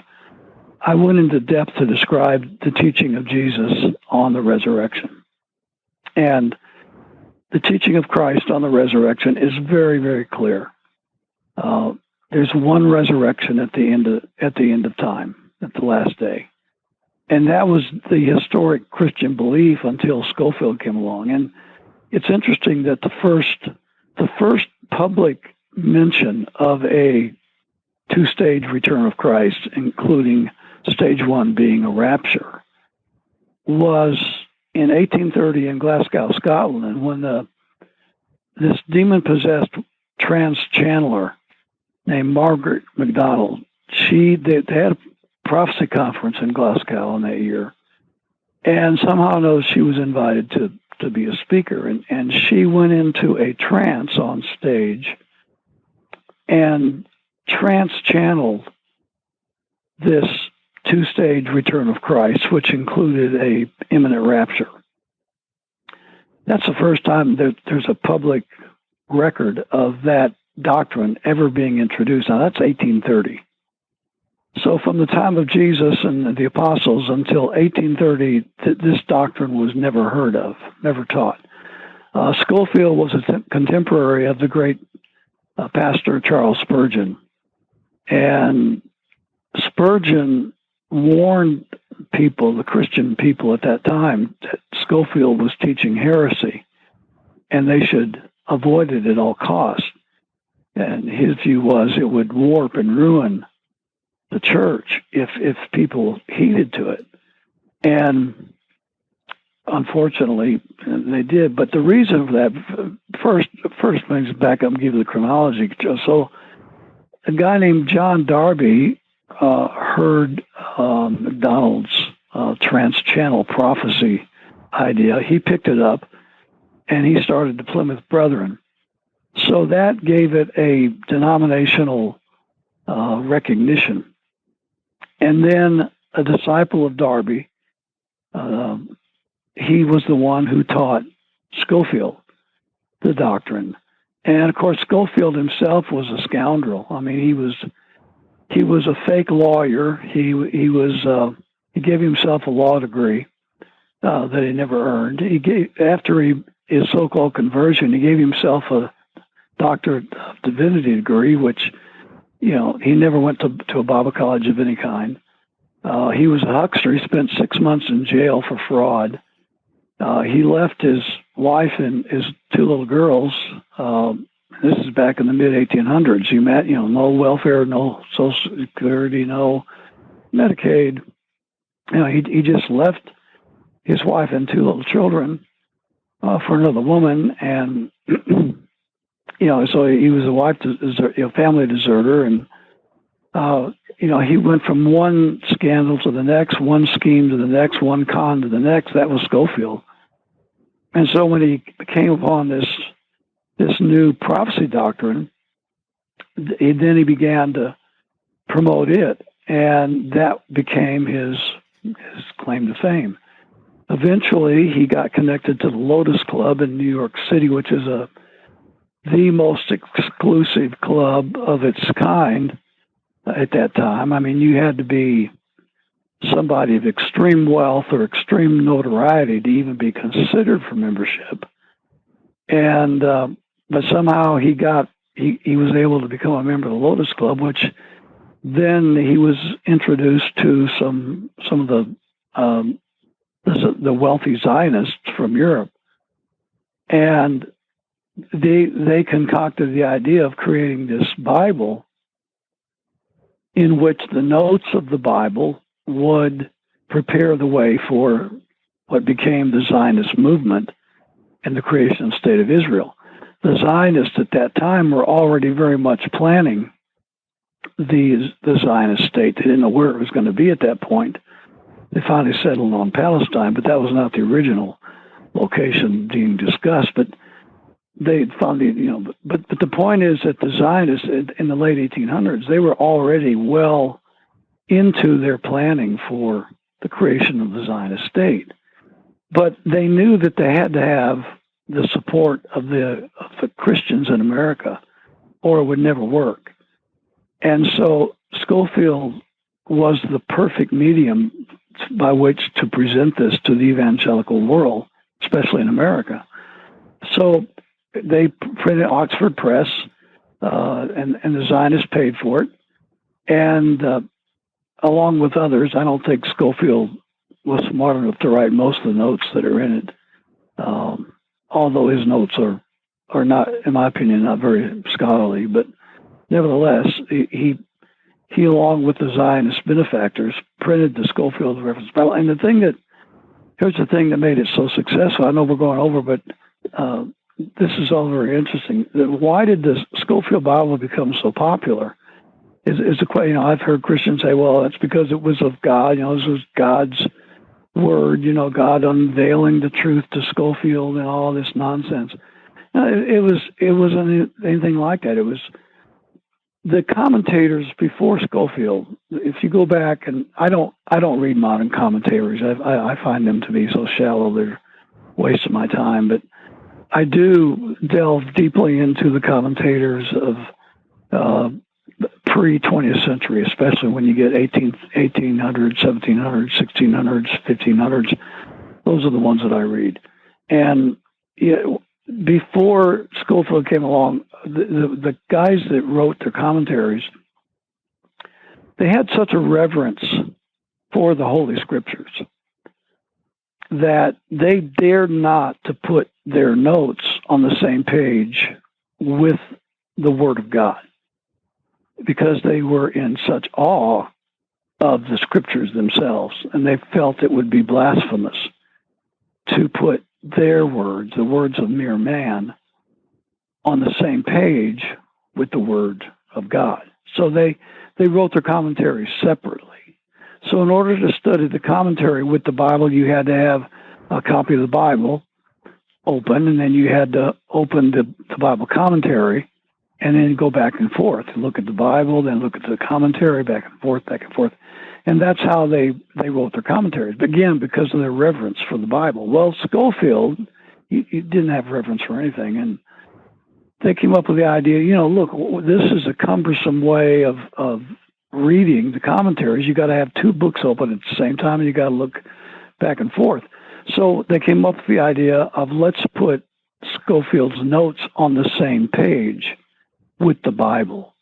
I went into depth to describe the teaching of Jesus on the resurrection. And the teaching of Christ on the resurrection is very, very clear. There's one resurrection at the end of time, at the last day. And that was the historic Christian belief until Scofield came along. And it's interesting that the first public mention of a two-stage return of Christ, including stage one being a rapture, was in 1830 in Glasgow, Scotland, and when this demon-possessed trans-channeler named Margaret MacDonald, they had a prophecy conference in Glasgow in that year, and somehow she was invited to be a speaker, and she went into a trance on stage and trans-channeled this two-stage return of Christ, which included a imminent rapture. That's the first time that there's a public record of that doctrine ever being introduced. Now, that's 1830. So from the time of Jesus and the apostles until 1830, this doctrine was never heard of, never taught. Scofield was a contemporary of the great pastor Charles Spurgeon. And Spurgeon warned people, the Christian people at that time, that Scofield was teaching heresy and they should avoid it at all costs. And his view was it would warp and ruin the church if people heeded to it. And unfortunately, they did. But the reason for that, first things back up and give you the chronology. So a guy named John Darby heard MacDonald's trans-channel prophecy idea. He picked it up, and he started the Plymouth Brethren. So that gave it a denominational recognition. And then a disciple of Darby, he was the one who taught Scofield the doctrine. And of course, Scofield himself was a scoundrel. I mean, he was a fake lawyer. He gave himself a law degree that he never earned. After his so-called conversion, he gave himself a doctorate of divinity degree, which he never went to a Bible college of any kind. He was a huckster. He spent 6 months in jail for fraud. He left his wife and his two little girls. This is back in the mid-1800s. No welfare, no Social Security, no Medicaid. He just left his wife and two little children for another woman, and so he was a family deserter, and he went from one scandal to the next, one scheme to the next, one con to the next. That was Scofield. And so when he came upon this new prophecy doctrine, then he began to promote it, and that became his claim to fame. Eventually, he got connected to the Lotus Club in New York City, which is the most exclusive club of its kind at that time. I mean, you had to be somebody of extreme wealth or extreme notoriety to even be considered for membership. And but somehow he was able to become a member of the Lotus Club, which then he was introduced to some of the wealthy Zionists from Europe, and they concocted the idea of creating this Bible in which the notes of the Bible would prepare the way for what became the Zionist movement and the creation state of Israel. The Zionists at that time were already very much planning the Zionist state. They didn't know where it was going to be at that point. They finally settled on Palestine, but that was not the original location being discussed. But they found but the point is that the Zionists in the late 1800s, they were already well into their planning for the creation of the Zionist state. But they knew that they had to have the support of the Christians in America, or it would never work. And so Scofield was the perfect medium by which to present this to the evangelical world, especially in America. So they printed Oxford Press, and the Zionists paid for it. And along with others, I don't think Scofield was smart enough to write most of the notes that are in it, although his notes are not, in my opinion, not very scholarly. But nevertheless, he along with the Zionist benefactors, printed the Scofield Reference Bible. And here's the thing that made it so successful. I know we're going over, but this is all very interesting. Why did the Scofield Bible become so popular? Is the question. I've heard Christians say, "Well, it's because it was of God. This was God's word. God unveiling the truth to Scofield and all this nonsense." No, it wasn't anything like that. It was the commentators before Scofield. If you go back, and I don't read modern commentaries. I find them to be so shallow they're a waste of my time. But I do delve deeply into the commentators of pre-20th century, especially when you get 1800s, 1700s, 1600s, 1500s. Those are the ones that I read. And before Scofield came along, the guys that wrote their commentaries, they had such a reverence for the Holy Scriptures that they dared not to put their notes on the same page with the Word of God, because they were in such awe of the Scriptures themselves, and they felt it would be blasphemous to put their words, the words of mere man, on the same page with the Word of God. So they wrote their commentaries separately. So in order to study the commentary with the Bible, you had to have a copy of the Bible open, and then you had to open the Bible commentary, and then go back and forth, look at the Bible, then look at the commentary, back and forth, back and forth. And that's how they wrote their commentaries. But again, because of their reverence for the Bible. Well, Scofield, he didn't have reverence for anything. And they came up with the idea, look, this is a cumbersome way of reading the commentaries. You got to have two books open at the same time, and you got to look back and forth. So they came up with the idea of, let's put Scofield's notes on the same page with the Bible.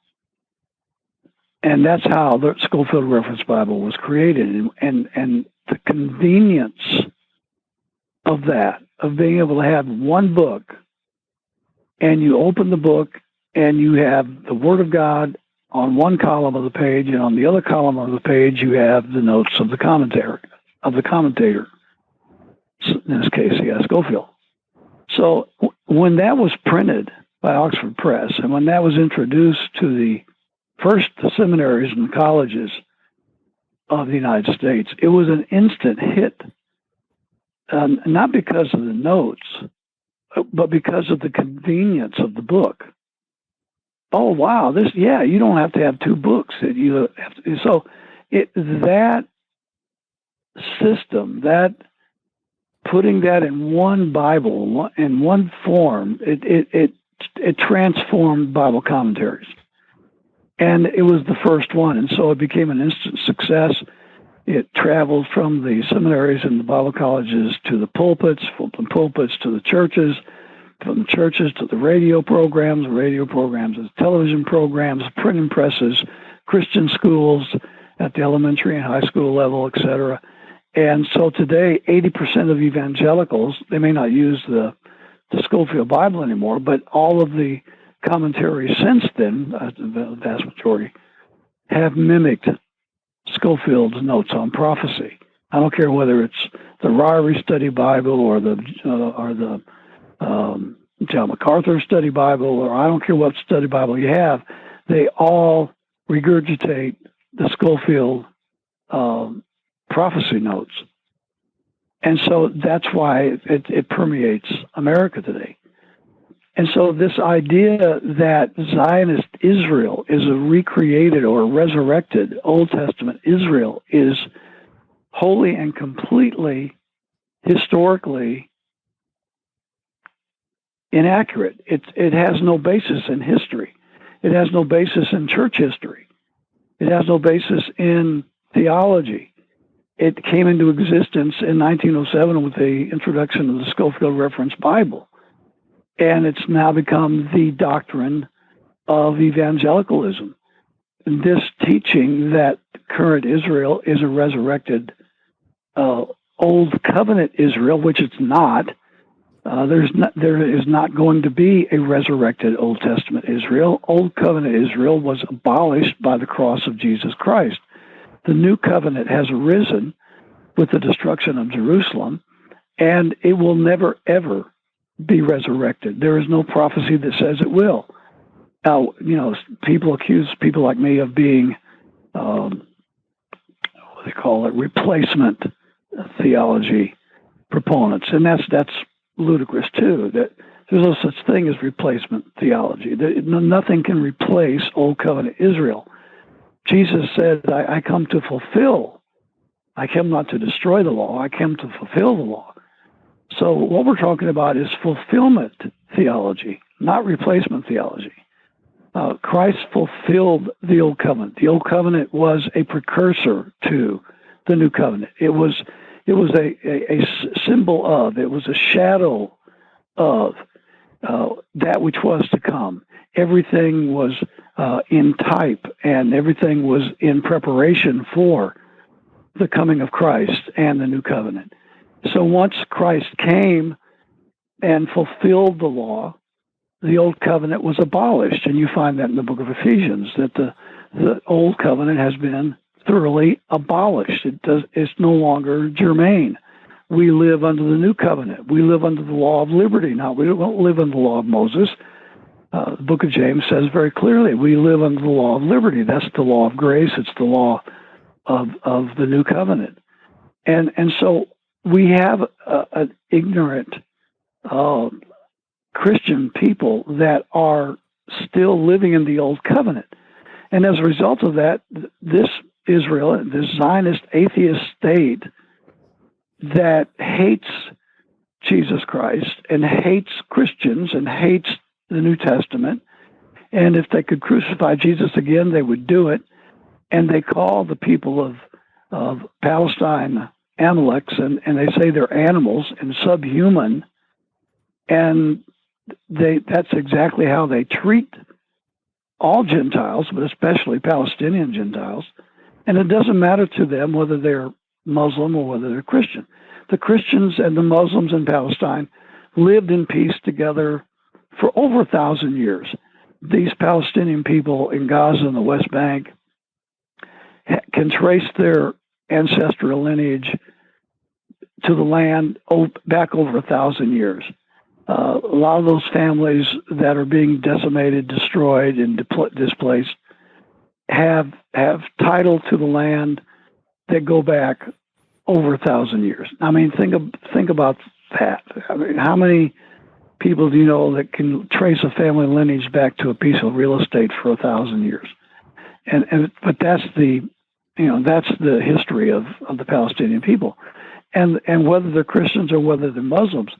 And that's how the Scofield Reference Bible was created. And the convenience of that, of being able to have one book, and you open the book and you have the Word of God on one column of the page, and on the other column of the page you have the notes of the commentator. In this case, Scofield. So when that was printed by Oxford Press, and when that was introduced to the seminaries and colleges of the United States, it was an instant hit, not because of the notes, but because of the convenience of the book. Oh, wow, you don't have to have two books. That system, that putting that in one Bible, in one form, it transformed Bible commentaries. And it was the first one, and so it became an instant success. It traveled from the seminaries and the Bible colleges to the pulpits, from the pulpits to the churches, from the churches to the radio programs to television programs, printing presses, Christian schools at the elementary and high school level, etc. And so today, 80% of evangelicals, they may not use the Scofield Bible anymore, but all of the commentaries since then, the vast majority, have mimicked Scofield's notes on prophecy. I don't care whether it's the Ryrie Study Bible or the John MacArthur Study Bible, or I don't care what study Bible you have. They all regurgitate the Scofield prophecy notes. And so that's why it permeates America today. And so this idea that Zionist Israel is a recreated or resurrected Old Testament Israel is wholly and completely historically inaccurate. It has no basis in history. It has no basis in church history. It has no basis in theology. It came into existence in 1907 with the introduction of the Scofield Reference Bible. And it's now become the doctrine of evangelicalism. This teaching that current Israel is a resurrected Old Covenant Israel, which it's not. There is not going to be a resurrected Old Testament Israel. Old Covenant Israel was abolished by the cross of Jesus Christ. The New Covenant has arisen with the destruction of Jerusalem, and it will never, ever be resurrected. There is no prophecy that says it will. Now, people accuse people like me of being, what they call it, replacement theology proponents, and that's ludicrous too. That there's no such thing as replacement theology. Nothing can replace Old Covenant Israel. Jesus said, I come to fulfill. I came not to destroy the law. I came to fulfill the law. So what we're talking about is fulfillment theology, not replacement theology. Christ fulfilled the Old Covenant. The Old Covenant was a precursor to the New Covenant. It was a symbol of, it was a shadow of that which was to come. Everything was in type, and everything was in preparation for the coming of Christ and the New Covenant. So once Christ came and fulfilled the law, the Old Covenant was abolished. And you find that in the book of Ephesians, that the Old Covenant has been thoroughly abolished. It's no longer germane. We live under the New Covenant. We live under the law of liberty. Now, we don't live under the law of Moses. The book of James says very clearly, we live under the law of liberty. That's the law of grace. It's the law of the New Covenant. And so we have an ignorant Christian people that are still living in the Old Covenant. And as a result of that, this Israel, this Zionist atheist state that hates Jesus Christ and hates Christians and hates the New Testament, and if they could crucify Jesus again, they would do it. And they call the people of Palestine Amaleks, and they say they're animals and subhuman, and that's exactly how they treat all Gentiles, but especially Palestinian Gentiles. And it doesn't matter to them whether they're Muslim or whether they're Christian. The Christians and the Muslims in Palestine lived in peace together for over 1,000 years. These Palestinian people in Gaza and the West Bank can trace their ancestral lineage to the land back over 1,000 years. A lot of those families that are being decimated, destroyed, and displaced have title to the land that go back over 1,000 years. I mean, think about that. I mean, how many people do you know that can trace a family lineage back to a piece of real estate for 1,000 years? But that's the history of the Palestinian people. And whether they're Christians or whether they're Muslims,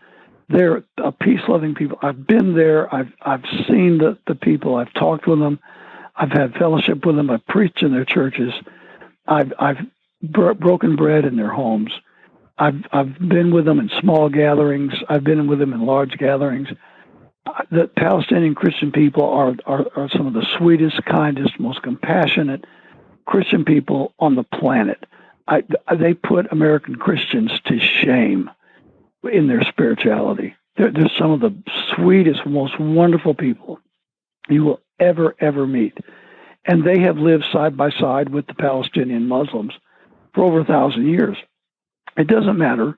they're a peace-loving people. I've been there. I've seen the people. I've talked with them. I've had fellowship with them. I've preached in their churches. I've broken bread in their homes. I've been with them in small gatherings. I've been with them in large gatherings. The Palestinian Christian people are some of the sweetest, kindest, most compassionate Christian people on the planet. They put American Christians to shame in their spirituality. They're some of the sweetest, most wonderful people you will ever meet. And they have lived side by side with the Palestinian Muslims for over 1,000 years. It doesn't matter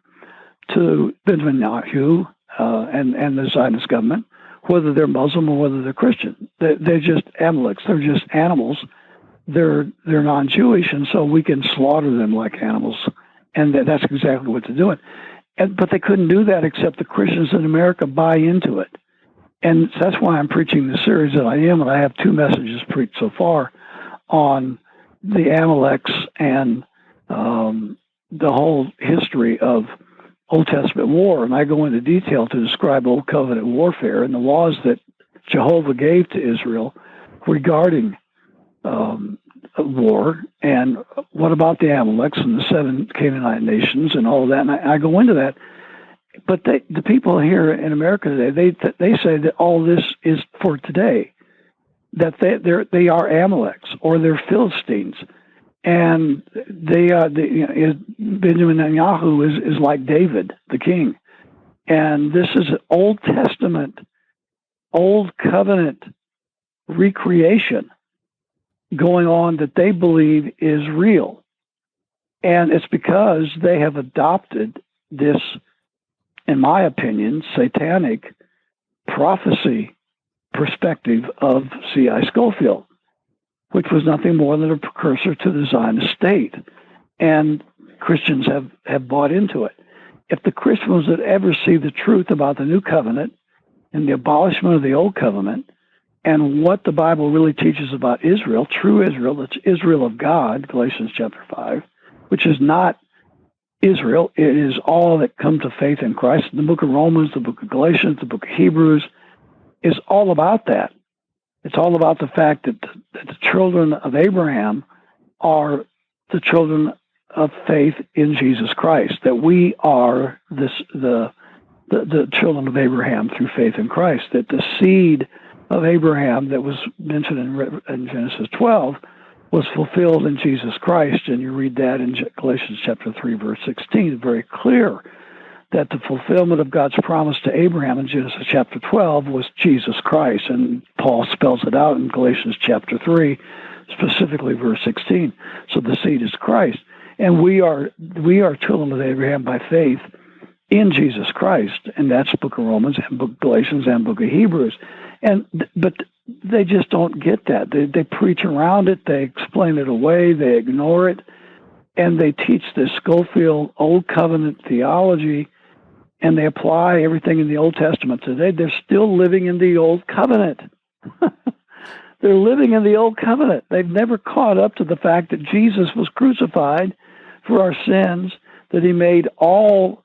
to Benjamin Netanyahu and the Zionist government whether they're Muslim or whether they're Christian. They're just Amaleks. They're just animals. They're non-Jewish, and so we can slaughter them like animals. And that's exactly what they're doing. But they couldn't do that except the Christians in America buy into it. And that's why I'm preaching the series that I am, and I have 2 messages preached so far on the Amaleks and the whole history of Old Testament war. And I go into detail to describe Old Covenant warfare and the laws that Jehovah gave to Israel regarding war, and what about the Amaleks and the 7 Canaanite nations and all of that. And I go into that. But the people here in America today, they say that all this is for today, that they are Amaleks or they're Philistines, and Benjamin Netanyahu is like David, the king, and this is an Old Testament, Old Covenant recreation going on that they believe is real, and it's because they have adopted this, in my opinion, satanic prophecy perspective of C.I. Scofield, which was nothing more than a precursor to the Zionist state. And Christians have bought into it. If the Christians would ever see the truth about the New Covenant and the abolishment of the Old Covenant and what the Bible really teaches about Israel, true Israel, it's Israel of God, Galatians chapter 5, which is not Israel, it is all that come to faith in Christ. The book of Romans, the book of Galatians, the book of Hebrews is all about that. It's all about the fact that the children of Abraham are the children of faith in Jesus Christ, that we are the children of Abraham through faith in Christ, that the seed of Abraham that was mentioned in Genesis 12 was fulfilled in Jesus Christ, and you read that in Galatians chapter 3, verse 16. It's very clear that the fulfillment of God's promise to Abraham in Genesis chapter 12 was Jesus Christ, and Paul spells it out in Galatians chapter 3, specifically verse 16. So the seed is Christ, and we are children of Abraham by faith in Jesus Christ, and that's the book of Romans and book of Galatians and book of Hebrews. But they just don't get that. They preach around it, they explain it away, they ignore it, and they teach this Scofield Old Covenant theology, and they apply everything in the Old Testament today. They're still living in the Old Covenant. They're living in the Old Covenant. They've never caught up to the fact that Jesus was crucified for our sins, that he made all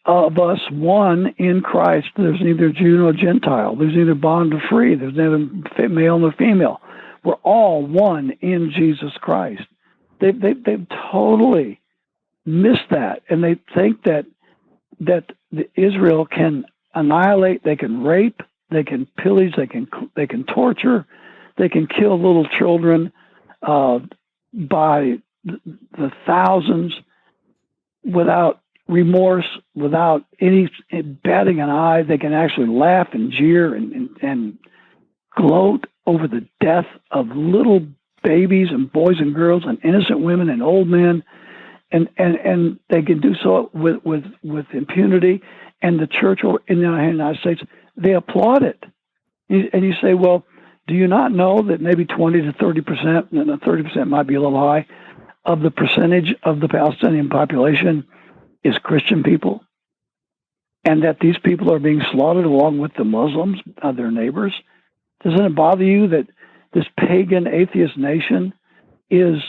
of us one in Christ. There's neither Jew nor Gentile. There's neither bond nor free. There's neither male nor female. We're all one in Jesus Christ. They've totally missed that, and they think that Israel can annihilate, they can rape, they can pillage, they can torture, they can kill little children by the thousands without remorse, without any batting an eye. They can actually laugh and jeer and gloat over the death of little babies and boys and girls and innocent women and old men, and they can do so with impunity. And the church in the United States, they applaud it. And you say, well, do you not know that maybe 20 to 30%, and 30% might be a little high, of the percentage of the Palestinian population is Christian people, and that these people are being slaughtered along with the Muslims, their neighbors? Doesn't it bother you that this pagan atheist nation is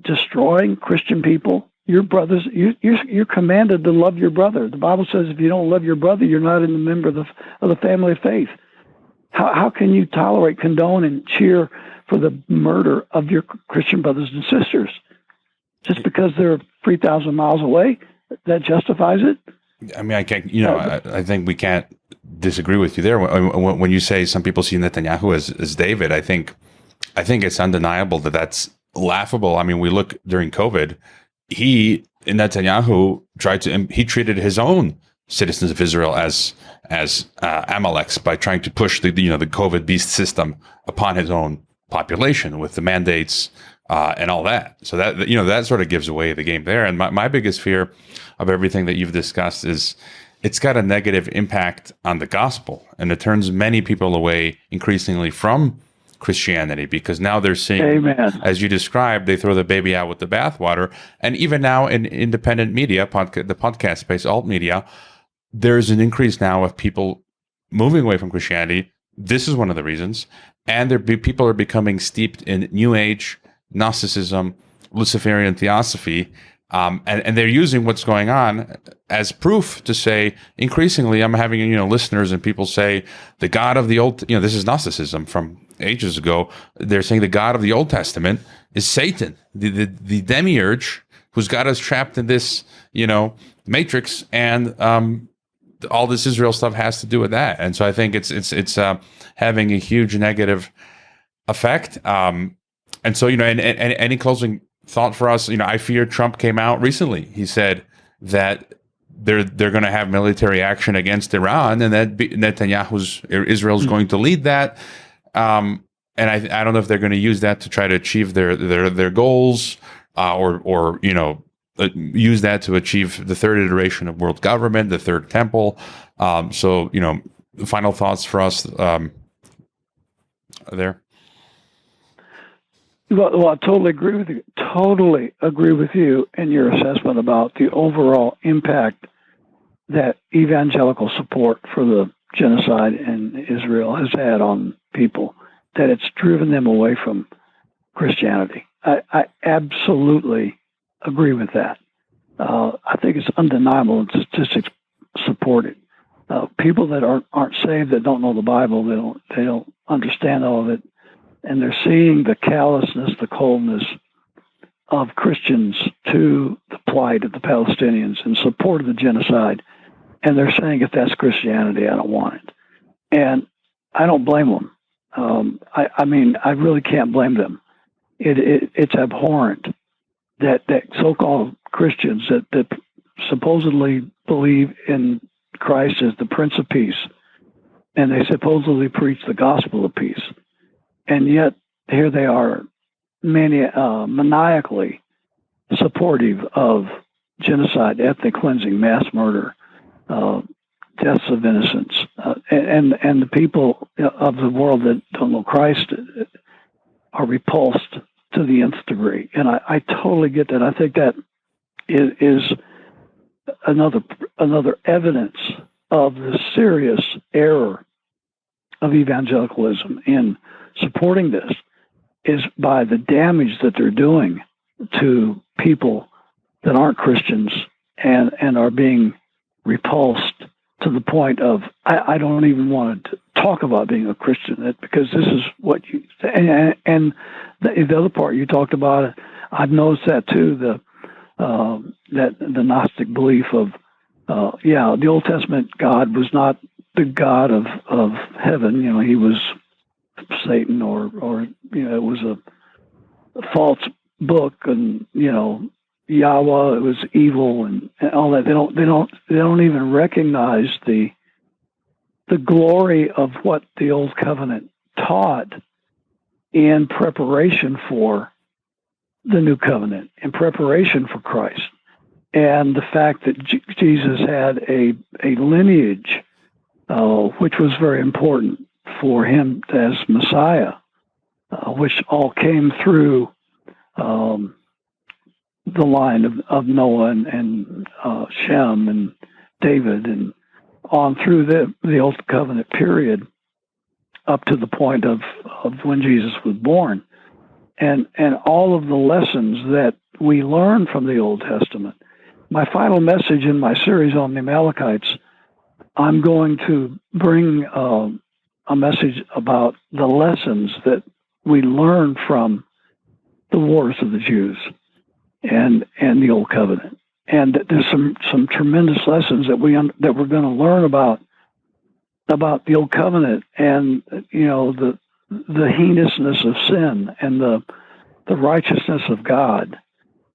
destroying Christian people? your brothers. You're commanded to love your brother. The Bible says if you don't love your brother, you're not in the member of the family of faith. How can you tolerate, condone, and cheer for the murder of your Christian brothers and sisters? Just because they're 3,000 miles away, that justifies it? I mean, I can't. I think we can't disagree with you there. When you say some people see Netanyahu as David, I think it's undeniable that that's laughable. I mean, we look during COVID. Netanyahu treated his own citizens of Israel as Amaleks by trying to push the COVID beast system upon his own population with the mandates and all that. So that sort of gives away the game there. And my biggest fear of everything that you've discussed is it's got a negative impact on the gospel, and it turns many people away increasingly from Christianity, because now they're seeing, Amen. As you described, they throw the baby out with the bathwater. And even now in independent media, the podcast space, alt media, there's an increase now of people moving away from Christianity. This is one of the reasons. And people are becoming steeped in New Age, Gnosticism, Luciferian theosophy. And they're using what's going on as proof to say, increasingly, I'm having, listeners and people say, the God of the Old, this is Gnosticism from ages ago. They're saying the God of the Old Testament is Satan, the demiurge who's got us trapped in this, matrix, and all this Israel stuff has to do with that. And so I think it's having a huge negative effect. And so, and any closing thought for us? I fear Trump came out recently. He said that they're going to have military action against Iran, and that Israel's going to lead that. And I don't know if they're going to use that to try to achieve their goals, or use that to achieve the third iteration of world government, the third temple. So final thoughts for us there. Well, I totally agree with you. Totally agree with you in your assessment about the overall impact that evangelical support for the genocide in Israel has had on people, that it's driven them away from Christianity. I absolutely agree with that. I think it's undeniable, and statistics support it. People that aren't saved, that don't know the Bible, they don't understand all of it, and they're seeing the callousness, the coldness of Christians to the plight of the Palestinians in support of the genocide. And they're saying, if that's Christianity, I don't want it. And I don't blame them. I mean, I really can't blame them. It's abhorrent that so-called Christians that supposedly believe in Christ as the Prince of Peace, and they supposedly preach the gospel of peace, and yet here they are maniacally supportive of genocide, ethnic cleansing, mass murder, deaths of innocents, and the people of the world that don't know Christ are repulsed to the nth degree. And I totally get that. I think that is another evidence of the serious error of evangelicalism in supporting this, is by the damage that they're doing to people that aren't Christians and are being repulsed to the point of, I don't even want to talk about being a Christian, because this is what you, and the other part you talked about, I've noticed that too, that the Gnostic belief of, the Old Testament God was not the God of heaven, he was Satan, or it was a false book, and Yahweh, it was evil, and all that. They don't even recognize the glory of what the Old Covenant taught in preparation for the New Covenant, in preparation for Christ, and the fact that Jesus had a lineage, which was very important for him as Messiah, which all came through the line of Noah and Shem and David, and on through the Old Covenant period up to the point of when Jesus was born, and all of the lessons that we learn from the Old Testament. My final message in my series on the Amalekites, I'm going to bring a message about the lessons that we learn from the wars of the Jews and the Old Covenant. And there's some tremendous lessons that we're going to learn about the Old Covenant, and the heinousness of sin and the righteousness of God,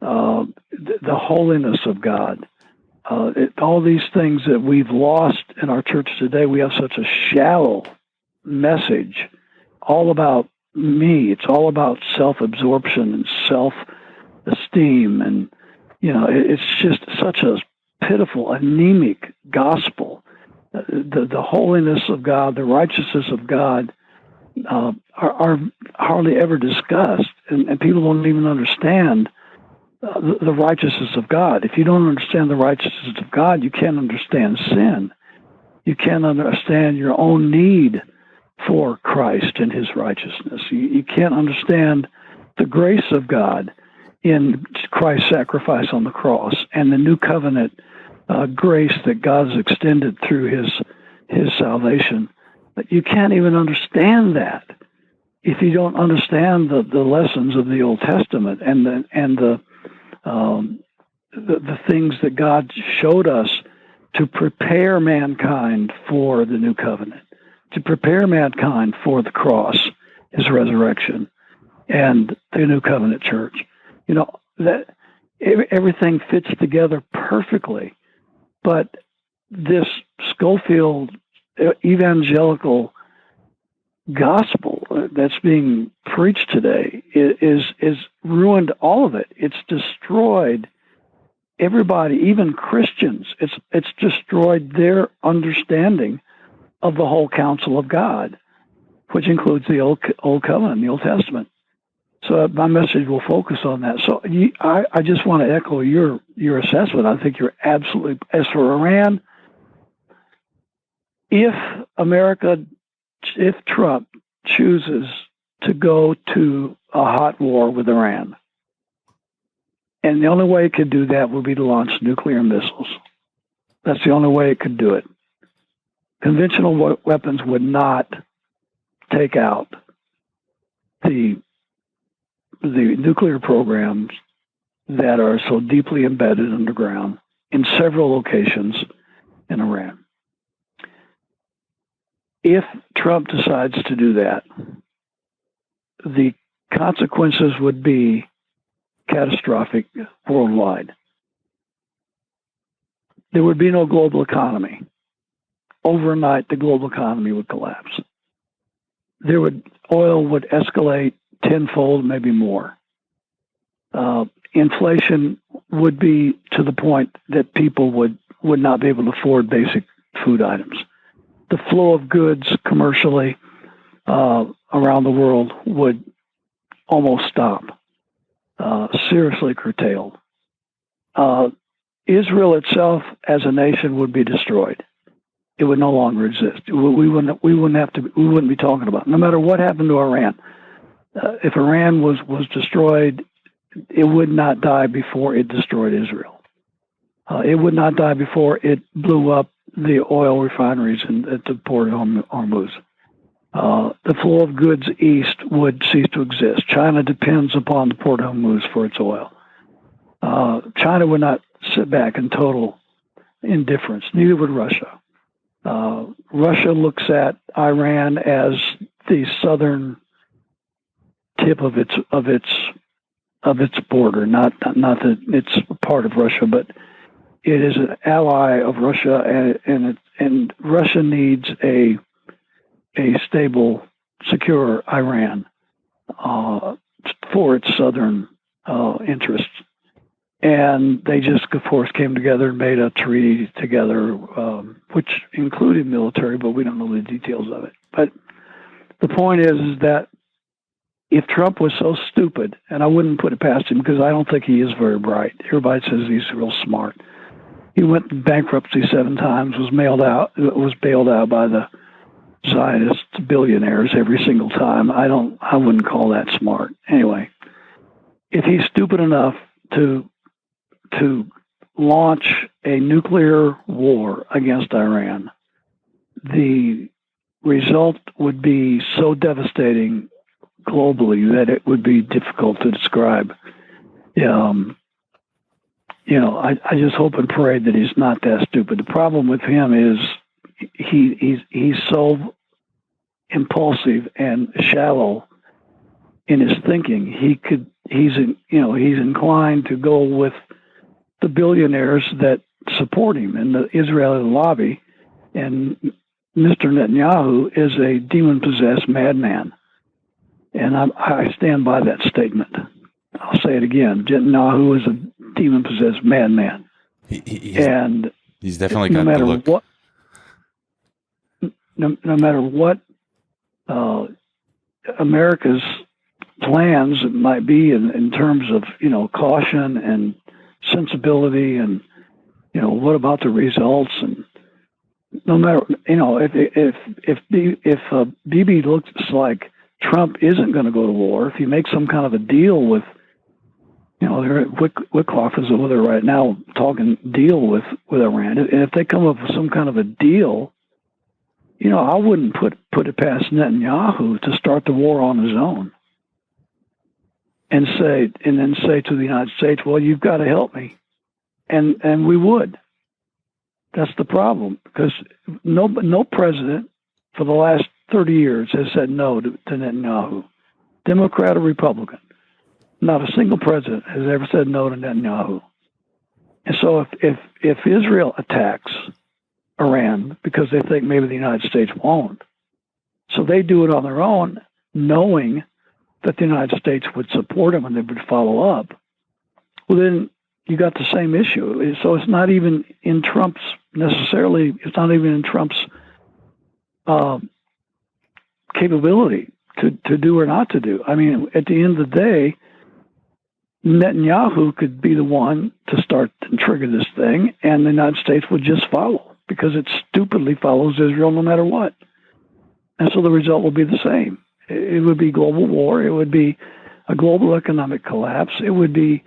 the holiness of God. All these things that we've lost in our church today. We have such a shallow message, all about me. It's all about self-absorption and self-esteem, and it's just such a pitiful, anemic gospel. The holiness of God, the righteousness of God are hardly ever discussed, and people don't even understand the righteousness of God. If you don't understand the righteousness of God, you can't understand sin. You can't understand your own need for Christ and his righteousness. You can't understand the grace of God in Christ's sacrifice on the cross and the new covenant grace that God has extended through his salvation. But you can't even understand that if you don't understand the lessons of the Old Testament and the things that God showed us to prepare mankind for the new covenant, to prepare mankind for the cross, his resurrection, and the new covenant church. That everything fits together perfectly. But this Scofield evangelical gospel that's being preached today is ruined all of it. It's destroyed everybody, even Christians. It's destroyed their understanding of the whole counsel of God, which includes the Old Covenant, the Old Testament. So my message will focus on that. So I just want to echo your assessment. I think you're absolutely. As for Iran, if Trump chooses to go to a hot war with Iran, and the only way it could do that would be to launch nuclear missiles. That's the only way it could do it. Conventional weapons would not take out the nuclear programs that are so deeply embedded underground in several locations in Iran. If Trump decides to do that, the consequences would be catastrophic worldwide. There would be no global economy. Overnight, the global economy would collapse. Oil would escalate tenfold, maybe more. Inflation would be to the point that people would not be able to afford basic food items. The flow of goods commercially around the world would almost stop, seriously curtailed. Israel itself as a nation would be destroyed. It would no longer exist. We wouldn't be talking about it. No matter what happened to Iran. If Iran was destroyed, it would not die before it destroyed Israel. It would not die before it blew up the oil refineries at the port of Hormuz. The flow of goods east would cease to exist. China depends upon the port of Hormuz for its oil. China would not sit back in total indifference. Neither would Russia. Russia looks at Iran as the southern tip of its border, not that it's part of Russia, but it is an ally of Russia, and Russia needs a stable, secure Iran for its southern interests. And they just, of course, came together and made a treaty together, which included military, but we don't know the details of it. But the point is that if Trump was so stupid, and I wouldn't put it past him because I don't think he is very bright. Everybody says he's real smart. He went in bankruptcy 7 times, was bailed out by the Zionist billionaires every single time. I wouldn't call that smart. Anyway, if he's stupid enough to launch a nuclear war against Iran, the result would be so devastating globally that it would be difficult to describe. I just hope and pray that he's not that stupid. The problem with him is he's so impulsive and shallow in his thinking. He's inclined to go with the billionaires that support him in the Israeli lobby, and Mr. Netanyahu is a demon-possessed madman. And I stand by that statement. I'll say it again. Netanyahu is a demon-possessed madman. He's definitely got the look. No matter what America's plans might be in terms of caution and sensibility, and what about the results, and no matter if Bibi looks like Trump isn't going to go to war, if he makes some kind of a deal with Wickoff is over there right now talking deal with Iran, and if they come up with some kind of a deal, I wouldn't put it past Netanyahu to start the war on his own and then say to the United States, well, you've got to help me. And we would. That's the problem, because no president for the last 30 years has said no to Netanyahu, Democrat or Republican. Not a single president has ever said no to Netanyahu. And so if Israel attacks Iran because they think maybe the United States won't, so they do it on their own, knowing that the United States would support them and they would follow up, well, then you got the same issue. So it's not even in Trump's capability to do or not to do. I mean, at the end of the day, Netanyahu could be the one to start and trigger this thing, and the United States would just follow, because it stupidly follows Israel no matter what. And so the result will be the same. It would be global war. It would be a global economic collapse. It would be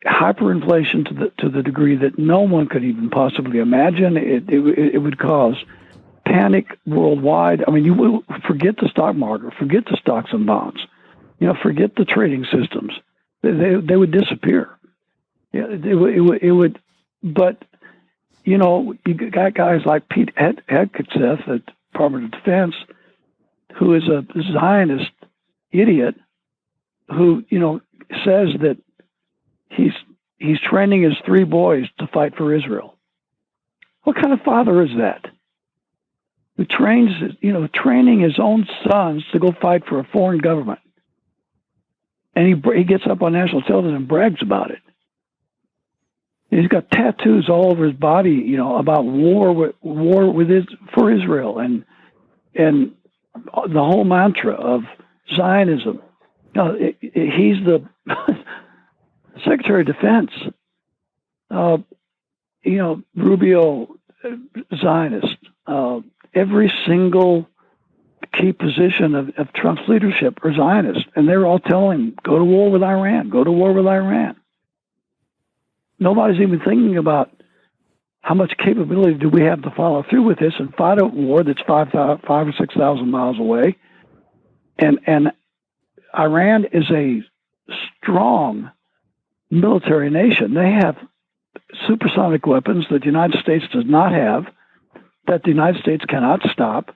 hyperinflation to the degree that no one could even possibly imagine. It would cause panic worldwide. I mean, you will forget the stock market, forget the stocks and bonds, forget the trading systems. They would disappear. Yeah, it would. But you got guys like Pete Hegseth at Department of Defense, who is a Zionist idiot, who says that he's training his 3 boys to fight for Israel. What kind of father is that? Who trains training his own sons to go fight for a foreign government, and he gets up on national television and brags about it. He's got tattoos all over his body, about for Israel, and the whole mantra of Zionism. He's the Secretary of Defense. Rubio, Zionist. Every single key position of Trump's leadership are Zionists, and they're all telling him, go to war with Iran, go to war with Iran. Nobody's even thinking about how much capability do we have to follow through with this and fight a war that's 5 or 6,000 miles away. And Iran is a strong military nation. They have supersonic weapons that the United States does not have, that the United States cannot stop,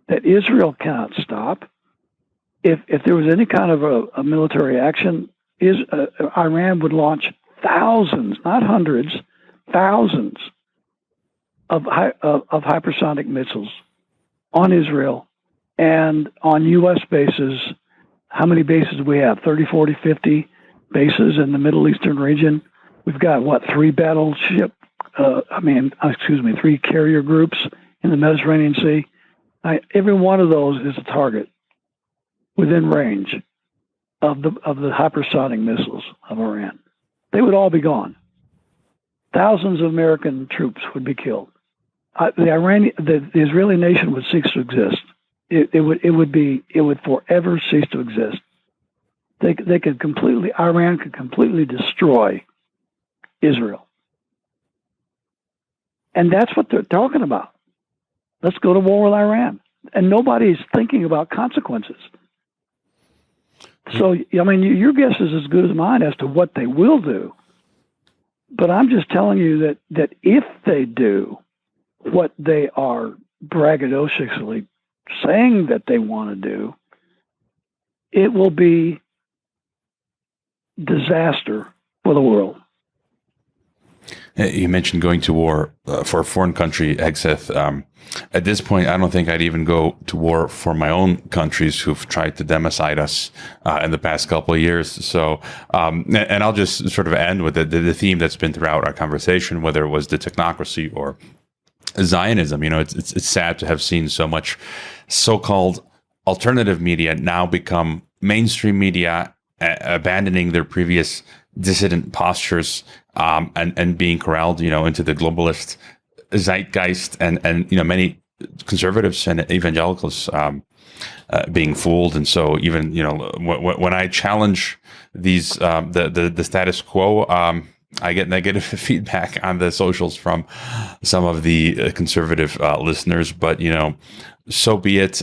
that Israel cannot stop. If there was any kind of a military action, Iran would launch thousands, not hundreds, thousands of hypersonic missiles on Israel and on U.S. bases. How many bases do we have? 30, 40, 50 bases in the Middle Eastern region. We've got, 3 battleship, 3 carrier groups in the Mediterranean Sea. Every one of those is a target within range of the hypersonic missiles of Iran. They would all be gone. Thousands of American troops would be killed. The Israeli nation would cease to exist. It would forever cease to exist. Iran could completely destroy Israel. And that's what they're talking about. Let's go to war with Iran. And nobody's thinking about consequences. So, I mean, your guess is as good as mine as to what they will do. But I'm just telling you that if they do what they are braggadociously saying that they want to do, it will be disaster for the world. You mentioned going to war for a foreign country, Hegseth. At this point, I don't think I'd even go to war for my own countries who've tried to democide us in the past couple of years. So, and I'll just sort of end with the theme that's been throughout our conversation, whether it was the technocracy or Zionism. You know, it's sad to have seen so much so-called alternative media now become mainstream media, abandoning their previous dissident postures and being corralled, you know, into the globalist zeitgeist, and you know, many conservatives and evangelicals being fooled. And so even, you know, when I challenge these the status quo, I get negative feedback on the socials from some of the conservative listeners, but you know, so be it.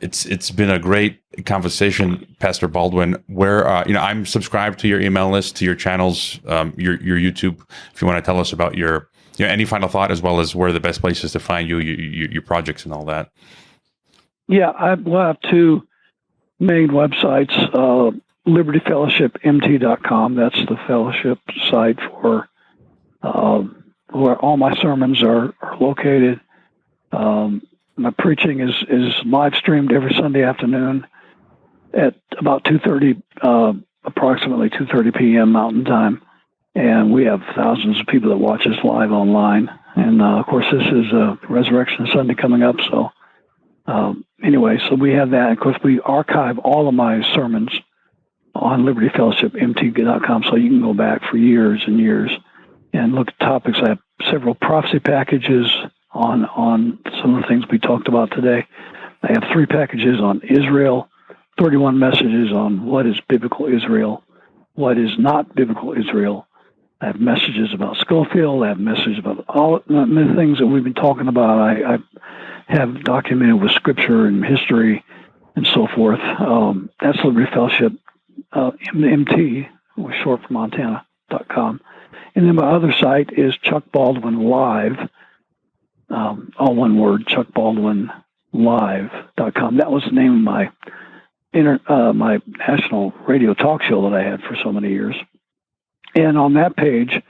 It's been a great conversation, Pastor Baldwin. Where you know, I'm subscribed to your email list, to your channels, your YouTube. If you want to tell us about your, you know, any final thought, as well as where the best places to find your projects and all that. Yeah, I have two main websites. LibertyFellowshipMT.com. That's the fellowship site for where all my sermons are located. My preaching is live streamed every Sunday afternoon at about 2:30, approximately 2:30 p.m. Mountain Time, and we have thousands of people that watch us live online. And of course, this is Resurrection Sunday coming up. So anyway, so we have that. Of course, we archive all of my sermons on LibertyFellowshipMT.com, so you can go back for years and years and look at topics. I have several prophecy packages on some of the things we talked about today. I have 3 packages on Israel, 31 messages on what is biblical Israel, what is not biblical Israel. I have messages about Scofield. I have messages about all the things that we've been talking about. I have documented with scripture and history and so forth. That's Liberty Fellowship, MT, which is short for Montana.com. And then my other site is Chuck Baldwin Live, all one word, chuckbaldwinlive.com. That was the name of my my national radio talk show that I had for so many years. And on that page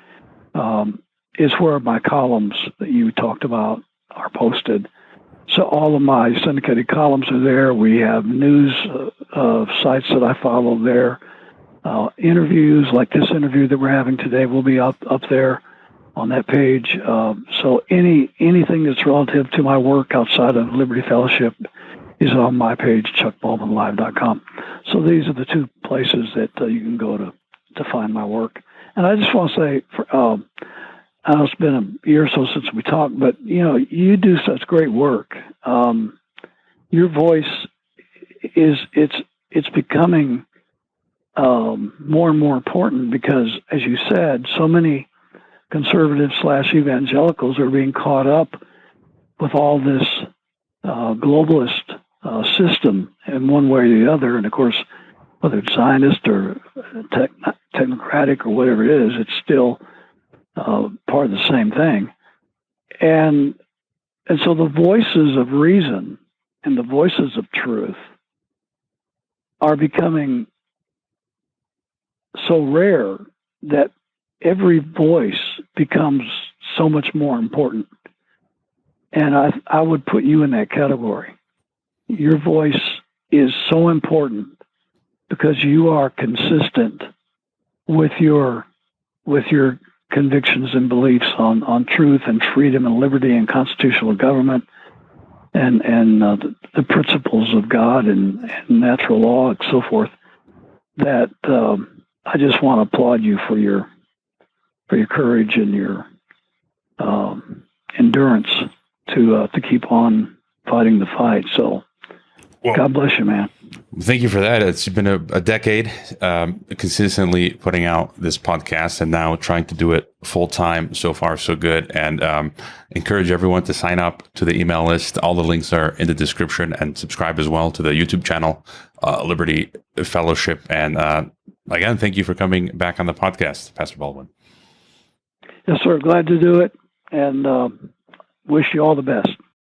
is where my columns that you talked about are posted. So all of my syndicated columns are there. We have news sites that I follow there. Interviews like this interview that we're having today will be up there on that page. So anything that's relative to my work outside of Liberty Fellowship is on my page, chuckbaldwinlive.com. So these are the 2 places that you can go to find my work. And I just want to say, I know it's been a year or so since we talked, but you know, you do such great work. Your voice it's becoming more and more important because, as you said, so many conservatives / evangelicals are being caught up with all this globalist system in one way or the other. And of course, whether it's Zionist or technocratic or whatever it is, it's still part of the same thing. And so the voices of reason and the voices of truth are becoming so rare that every voice becomes so much more important. And I would put you in that category. Your voice is so important because you are consistent with your convictions and beliefs on truth and freedom and liberty and constitutional government and the principles of God and natural law and so forth. That I just want to applaud you for your courage and your endurance to keep on fighting the fight. So, well, God bless you, man. Thank you for that. It's been a decade consistently putting out this podcast and now trying to do it full time. So far, so good. And encourage everyone to sign up to the email list. All the links are in the description, and subscribe as well to the YouTube channel, Liberty Fellowship. And again, thank you for coming back on the podcast, Pastor Baldwin. Yes, sir. Glad to do it, and wish you all the best.